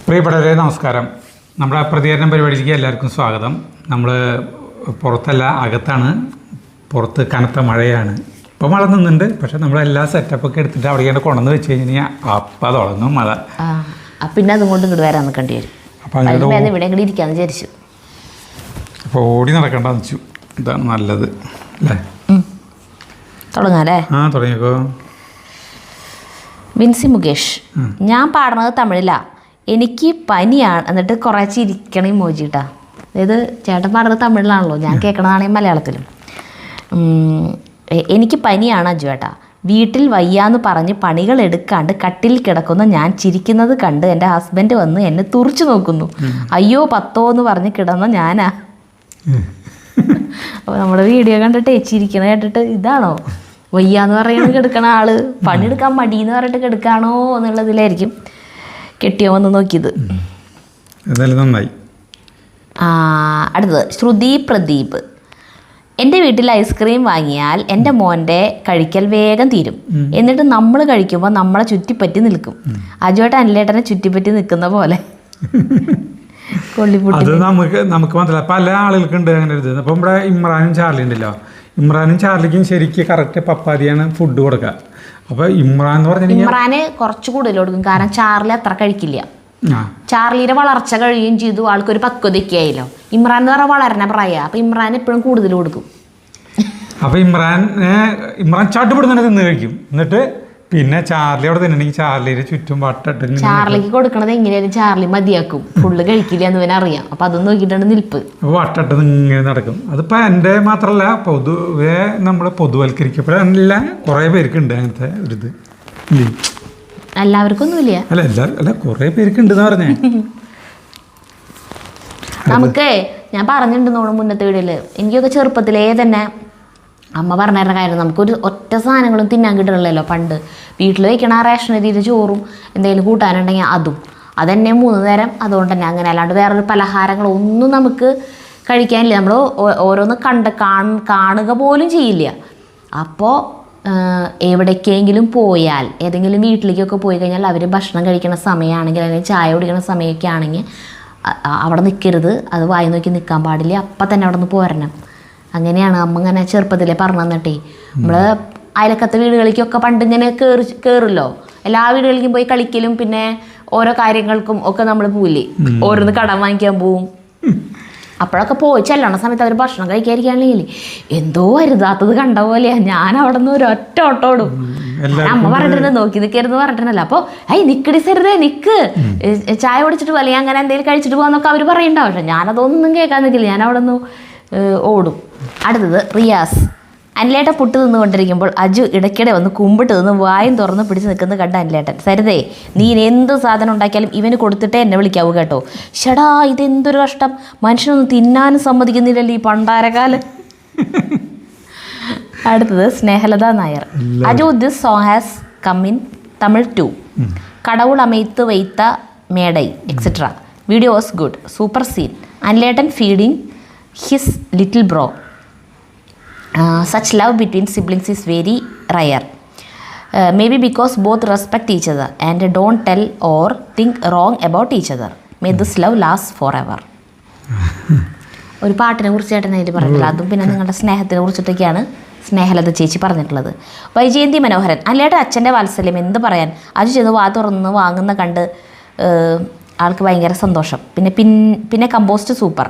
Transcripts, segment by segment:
പ്രിയപ്പെട്ടവരെ നമസ്കാരം. നമ്മുടെ പ്രതികരണം പരിപാടിക്ക് എല്ലാവർക്കും സ്വാഗതം. നമ്മൾ പുറത്തല്ല, അകത്താണ്. പുറത്ത് കനത്ത മഴയാണ്. ഇപ്പോൾ മഴ നിന്നുണ്ട്, പക്ഷെ നമ്മളെല്ലാ സെറ്റപ്പൊക്കെ എടുത്തിട്ട് അവിടെ കൊണ്ടുവന്ന് വെച്ച് കഴിഞ്ഞാൽ അപ്പം തുടങ്ങും മഴ. പിന്നെ അതും കൊണ്ട് ഇങ്ങോട്ട് വരാൻ നിൽക്കേണ്ടി വരും. അപ്പം ഇവിടെ ഇങ്ങോട്ട് ഇരിക്കാന്ന് വിചാരിച്ചു. അപ്പോൾ ഓടി നടക്കേണ്ടെന്ന് വെച്ചു. ഇതാണ് നല്ലത് അല്ലേ? തുടങ്ങാല്ലേ? തുടങ്ങിക്കോ. വിൻസി മുകേഷ്, ഞാൻ പാടുന്നത് തമിഴിലാ, എനിക്ക് പനിയാണ്, എന്നിട്ട് കുറച്ച് ഇരിക്കണേ മോജിട്ടാ. അതായത് ചേട്ടൻ പാടുന്നത് തമിഴിലാണല്ലോ, ഞാൻ കേൾക്കണതാണെങ്കിൽ മലയാളത്തിലും. എനിക്ക് പനിയാണ് അജു ഏട്ടാ, വീട്ടിൽ വയ്യാന്ന് പറഞ്ഞ് പണികൾ എടുക്കാണ്ട് കട്ടിൽ കിടക്കുന്ന ഞാൻ ചിരിക്കുന്നത് കണ്ട് എൻ്റെ ഹസ്ബൻഡ് വന്ന് എന്നെ തുറിച്ചു നോക്കുന്നു. അയ്യോ പത്തോ എന്ന് പറഞ്ഞ് കിടന്ന ഞാനാ. അപ്പോൾ നമ്മുടെ വീഡിയോ കണ്ടിട്ട് ചിരിക്കണ കേട്ടിട്ട് ഇതാണോ വയ്യാന്ന് പറയുന്നത് കിടക്കണ ആള്, പണിയെടുക്കാൻ മടിയെന്ന് പറഞ്ഞിട്ട് കിടക്കാണോ എന്നുള്ളതിലായിരിക്കും കെട്ടിയോ വന്ന് നോക്കിയത്. നന്നായി. അടുത്തത് ശ്രുതി പ്രദീപ്, എൻ്റെ വീട്ടിൽ ഐസ്ക്രീം വാങ്ങിയാൽ എൻ്റെ മോൻ്റെ കഴിക്കൽ വേഗം തീരും, എന്നിട്ട് നമ്മൾ കഴിക്കുമ്പോൾ നമ്മളെ ചുറ്റിപ്പറ്റി നിൽക്കും. അജുവേട്ടൻ അനിലേട്ടനെ ചുറ്റിപ്പറ്റി നിൽക്കുന്ന പോലെ. അത് നമുക്ക് മാത്രമല്ല, പല ആളുകൾക്കുണ്ട് അങ്ങനെ ഒരു ഇത്. അപ്പം ഇവിടെ ഇമ്രാനും ചാർലി ഉണ്ടല്ലോ, ഇമ്രാനും ചാർലിക്കും ശരിക്കും കറക്റ്റ് പപ്പാതിയാണ് ഫുഡ് കൊടുക്കുക. അപ്പോൾ ഇമ്രാൻ എന്ന് പറഞ്ഞാൽ ഇമ്രാന് കുറച്ച് കൂടുതൽ കൊടുക്കും, കാരണം ചാർലി അത്ര കഴിക്കില്ല. ചാർലിയുടെ വളർച്ച കഴിയുകയും ചെയ്തു, ആൾക്കൊരു പക്വതയൊക്കെ ആയില്ലോ. ഇമ്രാൻ എന്ന് പറഞ്ഞാൽ വളരണ പ്രായ, അപ്പൊ ഇമ്രാൻ എപ്പോഴും കൂടുതൽ കൊടുക്കും. അപ്പൊ ഇമ്രാൻ ചാട്ടുപിടുന്ന തിന്ന് കഴിക്കും. എന്നിട്ട് പിന്നെ ചാർലി അവിടെ തിന്നണമെങ്കിൽ ചാർലിയുടെ ചുറ്റും വട്ടിട്ട് ചാർലിക്ക് കൊടുക്കണത് എങ്ങനെയാലും ചാർലി മതിയാക്കും, ഫുള്ള് കഴിക്കില്ല എന്ന് പിന്നെ അറിയാം. അപ്പൊ അതൊന്നും നോക്കിയിട്ടാണ് നിൽപ്പ്. വട്ടിട്ട് ഇങ്ങനെ നടക്കും. അതിപ്പോ എൻ്റെ മാത്രല്ല, പൊതുവെ നമ്മൾ പൊതുവൽക്കരിക്കപ്പെടാനില്ല, കുറെ പേർക്കുണ്ട് അങ്ങനത്തെ ഒരു ഇത്. എല്ലാവർക്കും ഒന്നുമില്ല, അല്ല കുറെ പേർക്കുണ്ട് എന്ന് പറഞ്ഞേ. നമുക്ക് ഞാൻ പറഞ്ഞിട്ടുണ്ടോ മുന്നത്തെ വീഡിയോയില്, എനിക്കൊക്കെ ചെറുപ്പത്തിലേ തന്നെ അമ്മ പറഞ്ഞിരുന്ന കാര്യം, നമുക്കൊരു ഒറ്റ സാധനങ്ങളും തിന്നാൻ കിട്ടണില്ലല്ലോ പണ്ട്. വീട്ടിൽ വയ്ക്കണ റേഷൻ അരിയുടെ ചോറും എന്തെങ്കിലും കൂട്ടാനുണ്ടെങ്കിൽ അതും അതന്നെ 3 നേരം അതുകൊണ്ട് തന്നെ. അങ്ങനെ അല്ലാണ്ട് വേറൊരു പലഹാരങ്ങളൊന്നും നമുക്ക് കഴിക്കാനില്ല. നമ്മൾ ഓരോന്ന് കാണുക പോലും ചെയ്യില്ല. അപ്പോൾ എവിടേക്കെങ്കിലും പോയാൽ, ഏതെങ്കിലും വീട്ടിലേക്കൊക്കെ പോയി കഴിഞ്ഞാൽ അവർ ഭക്ഷണം കഴിക്കുന്ന സമയമാണെങ്കിൽ അല്ലെങ്കിൽ ചായ കുടിക്കുന്ന സമയമൊക്കെ ആണെങ്കിൽ അവിടെ നിൽക്കരുത്, അത് വായി നോക്കി നിൽക്കാൻ പാടില്ല, അപ്പം തന്നെ അവിടെ നിന്ന് പോരണം. അങ്ങനെയാണ് അമ്മ ഇങ്ങനെ ചെറുപ്പത്തിലേ പറഞ്ഞു തന്നിട്ടേ. നമ്മൾ അയലക്കത്തെ വീടുകളിലേക്കൊക്കെ പണ്ട് ഇങ്ങനെ കയറുമല്ലോ, എല്ലാ വീടുകളിലേക്കും പോയി കളിക്കലും പിന്നെ ഓരോ കാര്യങ്ങൾക്കും ഒക്കെ നമ്മൾ പോവില്ലേ, ഓരോന്ന് കടം വാങ്ങിക്കാൻ പോവും. അപ്പോഴൊക്കെ പോയി ചെല്ലണ സമയത്ത് അവർ ഭക്ഷണം കഴിക്കാതിരിക്കുകയാണെങ്കിൽ എന്തോ അരുതാത്തത് കണ്ട പോലെയാ. ഞാൻ അവിടെ നിന്ന് ഒരു ഒറ്റ ഓട്ടോടും. അമ്മ പറഞ്ഞിട്ടുണ്ട് നോക്കി നിൽക്കരുന്ന് പറഞ്ഞിട്ടുണ്ടല്ലോ. അപ്പോൾ നിക്കടി സരുതേ നിക്ക്, ചായ കുടിച്ചിട്ട് പോലെ അങ്ങനെ എന്തെങ്കിലും കഴിച്ചിട്ട് പോകാന്നൊക്കെ അവർ പറയണ്ടാവും. പക്ഷെ ഞാനതൊന്നും കേൾക്കാൻ നിൽക്കില്ല, ഞാൻ അവിടെ നിന്ന് ഓടും. അടുത്തത് റിയാസ്, അനിലേട്ടൻ പുട്ട് തിന്നുകൊണ്ടിരിക്കുമ്പോൾ അജു ഇടയ്ക്കിടെ വന്ന് കുമ്പിട്ട് നിന്ന് വായും തുറന്ന് പിടിച്ച് നിൽക്കുന്നത് കണ്ട അനിലേട്ടൻ, സരിതേ നീ എന്ത് സാധനം ഉണ്ടാക്കിയാലും ഇവന് കൊടുത്തിട്ടേ എന്നെ വിളിക്കാവൂ കേട്ടോ. ഷടാ ഇതെന്തൊരു കഷ്ടം, മനുഷ്യനൊന്നും തിന്നാനും സമ്മതിക്കുന്നില്ലല്ലോ ഈ പണ്ടാരകാലം. അടുത്തത് Snehalatha Nair, Aju this song has come in Tamil too, Kadavul Amaithu Vaitha Medai etcetera, video was good, super scene, അനിലേട്ടൻ feeding his little bro, such love between siblings is very rare, maybe because both respect each other and don't tell or think wrong about each other, may this love last forever. ഒരു പാട്ടിനെ കുറിച്ച് ചേട്ടൻ അതിൽ പറഞ്ഞിട്ടില്ല, അതും പിന്നെ നിങ്ങളുടെ സ്നേഹത്തിനെ കുറിച്ചിട്ടൊക്കെയാണ് സ്നേഹലത ചേച്ചി പറഞ്ഞിട്ടുള്ളത്. വൈജയന്തി മനോഹരൻ, അല്ലേട്ട അച്ഛൻ്റെ വാത്സല്യം എന്ത് പറയാൻ, അത് ചെയ്ത് വാ തുറന്ന് വാങ്ങുന്ന കണ്ട് ആൾക്ക് ഭയങ്കര സന്തോഷം. പിന്നെ കമ്പോസ്റ്റ് സൂപ്പർ,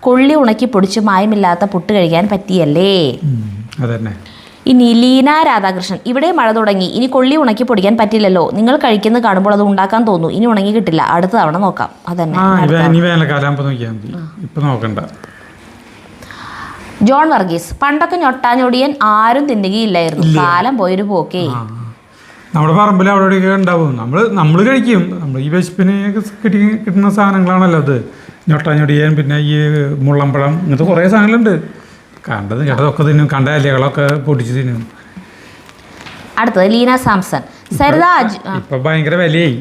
കൊള്ളി ഉണക്കി പൊടിച്ച് മായമില്ലാത്ത പുട്ട് കഴിക്കാൻ പറ്റിയല്ലേ. ഇനി ലീന രാധാകൃഷ്ണൻ, ഇവിടെ മഴ തുടങ്ങി, ഇനി കൊള്ളി ഉണക്കി പൊടിക്കാൻ പറ്റില്ലല്ലോ, നിങ്ങൾ കഴിക്കുന്നത് കാണുമ്പോൾ അത് ഉണ്ടാക്കാൻ തോന്നും, ഇനി ഉണങ്ങി കിട്ടില്ല, അടുത്ത തവണ നോക്കാം. അതന്നെ ജോൺ വർഗീസ്, പണ്ടൊക്കെ ഞൊട്ടാഞ്ഞൊടിയൻ ആരും തിന്നുകയില്ലായിരുന്നു, കാലം പോയൊരു പോക്കേ. നമ്മുടെ പറമ്പിൽ അവിടെ ഉണ്ടാവും, നമ്മൾ കഴിക്കും. നമ്മൾ ഈ വിശപ്പിന് കിട്ടുന്ന സാധനങ്ങളാണല്ലോ അത്. ഞൊട്ടാഞ്ഞൊടിയൻ, പിന്നെ ഈ മുള്ളമ്പഴം, ഇങ്ങനത്തെ കുറേ സാധനങ്ങളുണ്ട്. കണ്ടത് കേട്ടതൊക്കെ തിന്നും, കണ്ട ഇലകളൊക്കെ പൊടിച്ച് തിന്നും. അടുത്തത് ലീന സാംസൺ, സരിത ഇപ്പൊ ഭയങ്കര വിലയായി.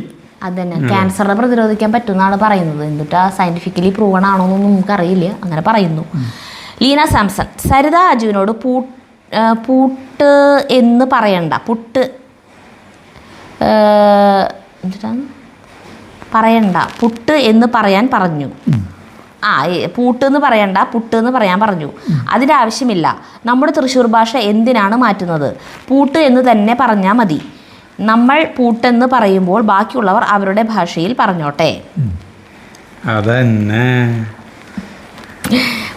അതന്നെ, ക്യാൻസറിനെ പ്രതിരോധിക്കാൻ പറ്റുമെന്നാണ് പറയുന്നത്. എന്നിട്ടാ സയന്റിഫിക്കലി പ്രൂവൺ ആണോ എന്നൊന്നും നമുക്കറിയില്ല, അങ്ങനെ പറയുന്നു. ലീന സാംസൺ, സരിത അജുവിനോട് പൂട്ട് എന്ന് പറയണ്ട, പുട്ട് പറയണ്ട, പുട്ട് എന്ന് പറയാൻ പറഞ്ഞു. പൂട്ട് എന്ന് പറയണ്ട, പുട്ട് എന്ന് പറയാൻ പറഞ്ഞു. അതിൻ്റെ ആവശ്യമില്ല. നമ്മുടെ തൃശ്ശൂർ ഭാഷ എന്തിനാണ് മാറ്റുന്നത്? പൂട്ട് എന്ന് തന്നെ പറഞ്ഞാൽ മതി. നമ്മൾ പൂട്ടെന്ന് പറയുമ്പോൾ ബാക്കിയുള്ളവർ അവരുടെ ഭാഷയിൽ പറഞ്ഞോട്ടെ. അതന്നെ.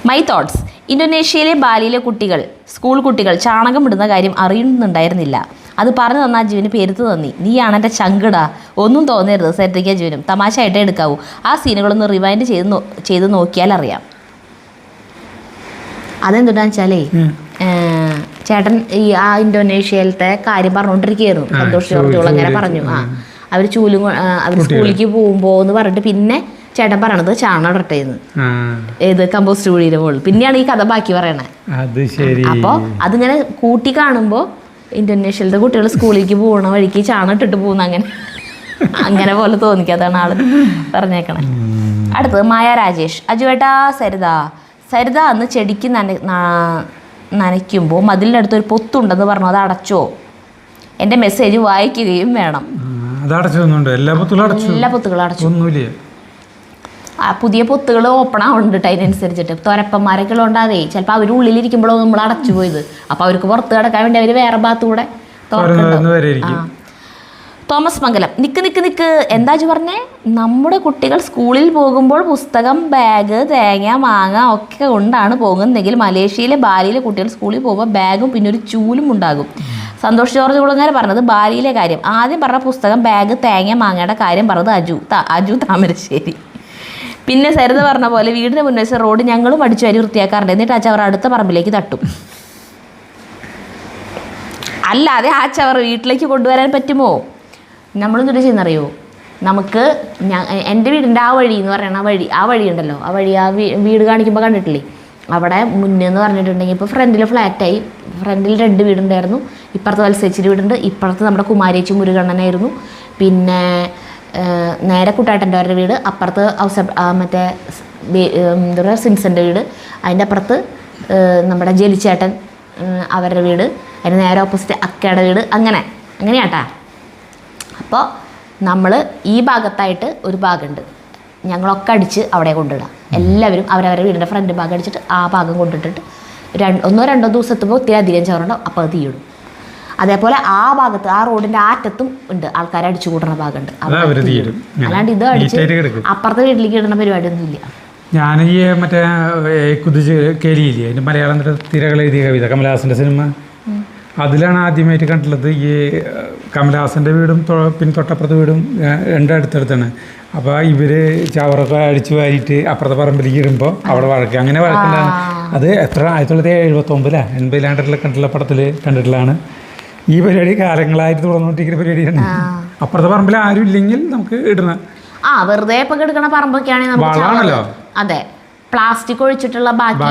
My thoughts. ഇന്തോനേഷ്യയിലെ ബാലിയിലെ കുട്ടികൾ, സ്കൂൾ കുട്ടികൾ ചാണകം ഇടുന്ന കാര്യം അറിയുന്നുണ്ടായിരുന്നില്ല. അത് പറഞ്ഞു തന്ന അജുവിന് പെരുത്ത് നന്ദി. നീയാണ് എൻ്റെ ചങ്കിട. ഒന്നും തോന്നരുത് സെറ്റിക്ക് അജുവിനും. തമാശയായിട്ടേ എടുക്കാവൂ. ആ സീനുകളൊന്ന് റിവൈൻഡ് ചെയ്ത് നോക്കിയാൽ അറിയാം. അതെന്തുട്ടാന്ന് വെച്ചാലേ ചേട്ടൻ ആ ഇന്തോനേഷ്യയിലത്തെ കാര്യം പറഞ്ഞുകൊണ്ടിരിക്കുകയായിരുന്നു. സന്തോഷ് ജോർജോൾ അങ്ങനെ പറഞ്ഞു. അവർ അവർ സ്കൂളിലേക്ക് പോകുമ്പോൾ എന്ന് പറഞ്ഞിട്ട് പിന്നെ ചേട്ടൻ പറയണത് ചാണകം ഇടട്ടേന്ന്. ഏത് കമ്പോസ്റ്റ് കുഴിയുടെ മുകളിൽ. പിന്നെയാണ് ഈ കഥ ബാക്കി പറയണേ. അപ്പോൾ അതിങ്ങനെ കൂട്ടി കാണുമ്പോൾ ഇന്തോനേഷ്യയിലത്തെ കുട്ടികൾ സ്കൂളിലേക്ക് പോകണ വഴിക്ക് ചാണകം ഇട്ടിട്ട് പോകുന്ന അങ്ങനെ പോലെ തോന്നിക്കും. അതാണ് ആള് പറഞ്ഞേക്കണേ. അടുത്തത് മായ രാജേഷ്. അജുവേട്ടാ സരിത അന്ന് ചെടിക്ക് നനയ്ക്കുമ്പോൾ മതിലിനടുത്ത് ഒരു പൊത്തുണ്ടെന്ന് പറഞ്ഞു. അത് അടച്ചോ? എൻ്റെ മെസ്സേജ് വായിക്കുകയും വേണം. എല്ലാ പൊത്തുകളും അടച്ചു. പുതിയ പൊത്തുകൾ ഓപ്പൺ ആവുന്നുണ്ട് അതിനനുസരിച്ചിട്ട്. തുരപ്പന്മാരൊക്കെ ഉള്ളതുകൊണ്ടാതെ ചിലപ്പോൾ അവർ ഉള്ളിലിരിക്കുമ്പോഴോ നമ്മൾ അടച്ചു പോയത്. അപ്പോൾ അവർക്ക് പുറത്ത് കിടക്കാൻ വേണ്ടി അവർ വേറെ ഭാഗത്തൂടെ തുറക്കുന്നുണ്ടാവും. തോമസ് മംഗലം. നിക്ക് എന്താ പറഞ്ഞേ? നമ്മുടെ കുട്ടികൾ സ്കൂളിൽ പോകുമ്പോൾ പുസ്തകം, ബാഗ്, തേങ്ങ, മാങ്ങ ഒക്കെ കൊണ്ടാണ് പോകുന്നതെങ്കിൽ മലേഷ്യയിലെ ബാലിയിലെ കുട്ടികൾ സ്കൂളിൽ പോകുമ്പോൾ ബാഗും പിന്നെ ഒരു ചൂലും ഉണ്ടാകും. സന്തോഷ് ജോർജ് കുളങ്ങര പറഞ്ഞത് ബാലിയിലെ കാര്യം. ആദ്യം പറഞ്ഞ പുസ്തകം, ബാഗ്, തേങ്ങ, മാങ്ങയുടെ കാര്യം പറഞ്ഞത് അജു താമരശ്ശേരി. പിന്നെ സരിത പറഞ്ഞ പോലെ വീടിന് മുൻവശ റോഡ് ഞങ്ങളും അടിച്ചു വരി വൃത്തിയാക്കാറുണ്ട്. എന്നിട്ട് ആ ചവർ അടുത്ത പറമ്പിലേക്ക് തട്ടും. അല്ലാതെ ആ ചവർ വീട്ടിലേക്ക് കൊണ്ടുവരാൻ പറ്റുമോ? നമ്മളെന്തൊരു ചെയ്യുന്നറിയോ? നമുക്ക് എൻ്റെ വീടിൻ്റെ ആ വഴി എന്ന് പറയണ ആ വഴി ഉണ്ടല്ലോ, ആ വഴി വീട് കാണിക്കുമ്പോൾ കണ്ടിട്ടില്ലേ? അവിടെ മുന്നേന്ന് പറഞ്ഞിട്ടുണ്ടെങ്കിൽ ഇപ്പോൾ ഫ്രണ്ടിൽ ഫ്ലാറ്റായി. ഫ്രണ്ടിൽ 2 വീടുണ്ടായിരുന്നു. ഇപ്പുറത്ത് വത്സേച്ചിരി വീടുണ്ട്, ഇപ്പുറത്ത് നമ്മുടെ കുമാരേച്ചി മുരുകണ്ണനായിരുന്നു. പിന്നെ നേരെ കുട്ടാട്ടൻ്റെ അവരുടെ വീട്, അപ്പുറത്ത് മറ്റേ എന്താ പറയുക സിൻസൻ്റെ വീട്, അതിൻ്റെ അപ്പുറത്ത് നമ്മുടെ ജലിച്ചേട്ടൻ അവരുടെ വീട്, അതിന് നേരെ ഓപ്പോസിറ്റ് അക്കയുടെ വീട്, അങ്ങനെയാട്ടാ. അപ്പോൾ നമ്മൾ ഈ ഭാഗത്തായിട്ട് ഒരു ഭാഗമുണ്ട്, ഞങ്ങളൊക്കെ അടിച്ച് അവിടെ കൊണ്ടിടാം. എല്ലാവരും അവരവരുടെ വീടിൻ്റെ ഫ്രണ്ട് ഭാഗം അടിച്ചിട്ട് ആ ഭാഗം കൊണ്ടിട്ടിട്ട് 1-2 ദിവസത്തുമ്പോൾ ഒത്തിരി അധികം ചോറുണ്ടാവും. അപ്പോൾ അത് തീയിടും. അതേപോലെ ആ ഭാഗത്ത് ആ റോഡിൻ്റെ അറ്റത്തും ഉണ്ട് ആൾക്കാർ അടിച്ചു കൂട്ടുന്ന ഭാഗമുണ്ട്. അല്ലാണ്ട് ഇത് അടിച്ച് അപ്പുറത്തെ വീട്ടിലേക്ക് ഇടുന്ന പരിപാടിയൊന്നും ഇല്ല. ഞാൻ ഈ മറ്റേ കുതിച്ച് കേലിയില്ലേ, അതിൻ്റെ മലയാളം തിരകൾ എഴുതിയ കവിത, കമലഹാസൻ്റെ സിനിമ, അതിലാണ് ആദ്യമായിട്ട് കണ്ടിട്ടുള്ളത്. ഈ കമലഹാസൻ്റെ വീടും പിന്നെ തൊട്ടപ്പുറത്തെ വീടും 2 അടുത്തടുത്താണ്. അപ്പോൾ ഇവർ ചവറൊക്കെ അടിച്ചു വാരിയിട്ട് അപ്പുറത്തെ പറമ്പിലേക്ക് ഇടുമ്പോൾ അവിടെ വഴക്ക്, അങ്ങനെ വഴക്കുണ്ടാണ്. അത് എത്ര 1979 80 കണ്ടിട്ടുള്ള പടത്തിൽ കണ്ടിട്ടുള്ളതാണ്. ഈ പരിപാടി കാലങ്ങളായിട്ട് തുടർന്നുകൊണ്ടിരിക്കുന്ന പരിപാടിയാണ്. അപ്പുറത്തെ പറമ്പിൽ ആരും ഇല്ലെങ്കിൽ നമുക്ക് ഇടണം. വെറുതെ ഇപ്പൊ എടുക്കണ പറമ്പൊക്കെയാണെങ്കിൽ അതെ, പ്ലാസ്റ്റിക് ഒഴിച്ചിട്ടുള്ള ബാക്കി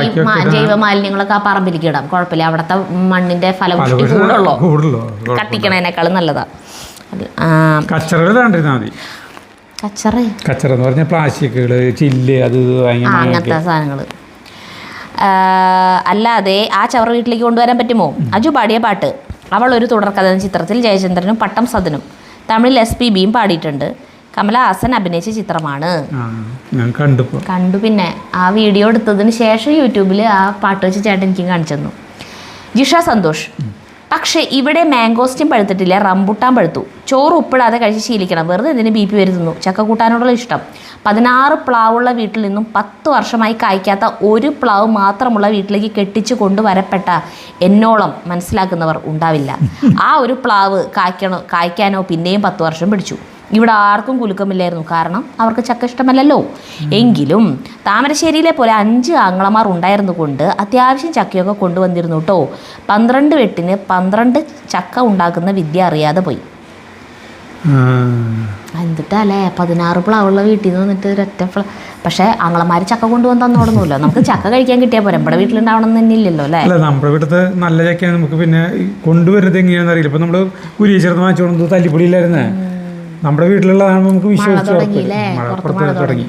ജൈവ മാലിന്യങ്ങളൊക്കെ ആ പറമ്പിലേക്ക് ഇടാം, കുഴപ്പമില്ല. അവിടുത്തെ മണ്ണിന്റെ ഫലപുഷ്ടി കൂടുതലോ കത്തിക്കണേനേക്കാളും നല്ലതാ. കച്ചറ എന്ന് പറഞ്ഞാൽ പ്ലാസ്റ്റിക്കുകള്, ചില്ല്, അത് അങ്ങനത്തെ സാധനങ്ങള്. അല്ലാതെ ആ ചവറ വീട്ടിലേക്ക് കൊണ്ടുവരാൻ പറ്റുമോ? അജു പാടിയ പാട്ട് അവൾ ഒരു തുടർക്കഥ ചിത്രത്തിൽ ജയചന്ദ്രനും പട്ടം സദനും തമിഴിൽ SPBയും പാടിയിട്ടുണ്ട്. കമലഹാസൻ അഭിനയിച്ച ചിത്രമാണ്. കണ്ടു. പിന്നെ ആ വീഡിയോ എടുത്തതിന് ശേഷം യൂട്യൂബിൽ ആ പാട്ട് വെച്ച് ചേട്ടൻ എനിക്ക് കാണിച്ചു തന്നു. ജിഷ സന്തോഷ്. പക്ഷേ ഇവിടെ മാംഗോസ്റ്റും പഴുത്തിട്ടില്ല, റംബുട്ടാൻ പഴുത്തു. ചോറ് ഉപ്പിടാതെ കഴിച്ച് ശീലിക്കണം. വെറുതെ എന്തിന് BP വരുത്തുന്നു? ചക്കക്കൂട്ടാനോടുള്ള ഇഷ്ടം. 16 പ്ലാവുള്ള വീട്ടിൽ നിന്നും 10 വർഷമായി കായ്ക്കാത്ത ഒരു പ്ലാവ് മാത്രമുള്ള വീട്ടിലേക്ക് കെട്ടിച്ചു കൊണ്ടുവരപ്പെട്ട എന്നോളം മനസ്സിലാക്കുന്നവർ ഉണ്ടാവില്ല. ആ ഒരു പ്ലാവ് കായ്ക്കാനോ പിന്നെയും 10 വർഷം പിടിച്ചു. ഇവിടെ ആർക്കും കുലുക്കമില്ലായിരുന്നു, കാരണം അവർക്ക് ചക്ക ഇഷ്ടമല്ലല്ലോ. എങ്കിലും താമരശ്ശേരിയിലെ പോലെ 5 ആങ്ങളമാർ ഉണ്ടായിരുന്നു കൊണ്ട് അത്യാവശ്യം ചക്കയൊക്കെ കൊണ്ടുവന്നിരുന്നു കേട്ടോ. 12 വെട്ടിന് 12 ചക്ക ഉണ്ടാക്കുന്ന വിദ്യ അറിയാതെ പോയി. എന്നിട്ടല്ലേ 16 പ്ലാവുള്ള വീട്ടിൽ നിന്ന് വന്നിട്ട് ഒരൊറ്റ പക്ഷേ ആങ്ങളമാർ ചക്ക കൊണ്ടുവന്ന് തന്നോടൊന്നുമില്ല. നമുക്ക് ചക്ക കഴിക്കാൻ കിട്ടിയാൽ പോരെ, നമ്മുടെ വീട്ടിലുണ്ടാവണം എന്ന് തന്നെ ഇല്ലല്ലോ അല്ലേ? അല്ല, നമ്മുടെ വീട്ടിലത്തെ നല്ല ചക്കയാണ് നമുക്ക് പിന്നെ കൊണ്ടുവരുന്നത് എങ്ങനെയാണെന്ന് അറിയില്ല. ഇപ്പം നമ്മൾ കുരിയ ചേർന്ന് വാങ്ങിച്ചുകൊണ്ട് തല്ലിപ്പൊടിയില്ലായിരുന്നേ, നമ്മുടെ വീട്ടിലുള്ളതാണ് നമുക്ക് വിശ്വസിച്ചു തുടങ്ങി.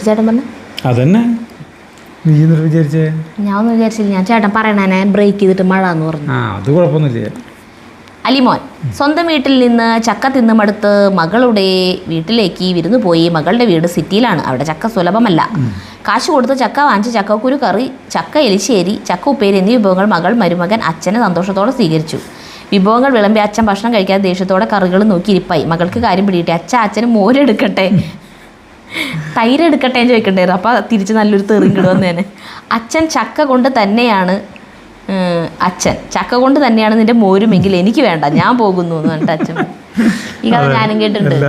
ചേട്ടൻ പറഞ്ഞു അതന്നെ വിചാരിച്ചേ? ഞാൻ ഒന്നും വിചാരിച്ചില്ല. ഞാൻ ചേട്ടൻ പറയണേ ബ്രേക്ക് ചെയ്തിട്ട് മഴ എന്ന് പറഞ്ഞു. അത് കുഴപ്പമൊന്നുമില്ല. അലിമോൻ സ്വന്തം വീട്ടിൽ നിന്ന് ചക്ക തിന്ന് മടുത്ത് മകളുടെ വീട്ടിലേക്ക് വിരുന്നു പോയി. മകളുടെ വീട് സിറ്റിയിലാണ്, അവിടെ ചക്ക സുലഭമല്ല. കാശ് കൊടുത്ത് ചക്ക വാങ്ങിച്ച് ചക്കക്കുരു കറി, ചക്ക എലിശ്ശേരി, ചക്ക ഉപ്പേരി എന്നീ വിഭവങ്ങൾ മകൾ, മരുമകൻ, അച്ഛനെ സന്തോഷത്തോടെ സ്വീകരിച്ചു. വിഭവങ്ങൾ വിളമ്പി അച്ഛൻ ഭക്ഷണം കഴിക്കാതെ ദേഷ്യത്തോടെ കറികൾ നോക്കി ഇരിപ്പായി. മകൾക്ക് കാര്യം പിടിയിട്ട് അച്ഛന് മോരെടുക്കട്ടെ, തൈര് എടുക്കട്ടെ എന്ന് ചോദിക്കണ്ടായിരുന്നു. അപ്പോൾ തിരിച്ച് നല്ലൊരു തെറിങ്ങിട് വന്നേനെ. അച്ഛൻ ചക്ക കൊണ്ട് തന്നെയാണ് നിന്റെ മോരുമെങ്കിൽ എനിക്ക് വേണ്ട, ഞാൻ പോകുന്നു എന്ന് പറഞ്ഞിട്ട് അച്ഛൻ. ഈ കഥ ഞാനും കേട്ടിട്ടുണ്ട്.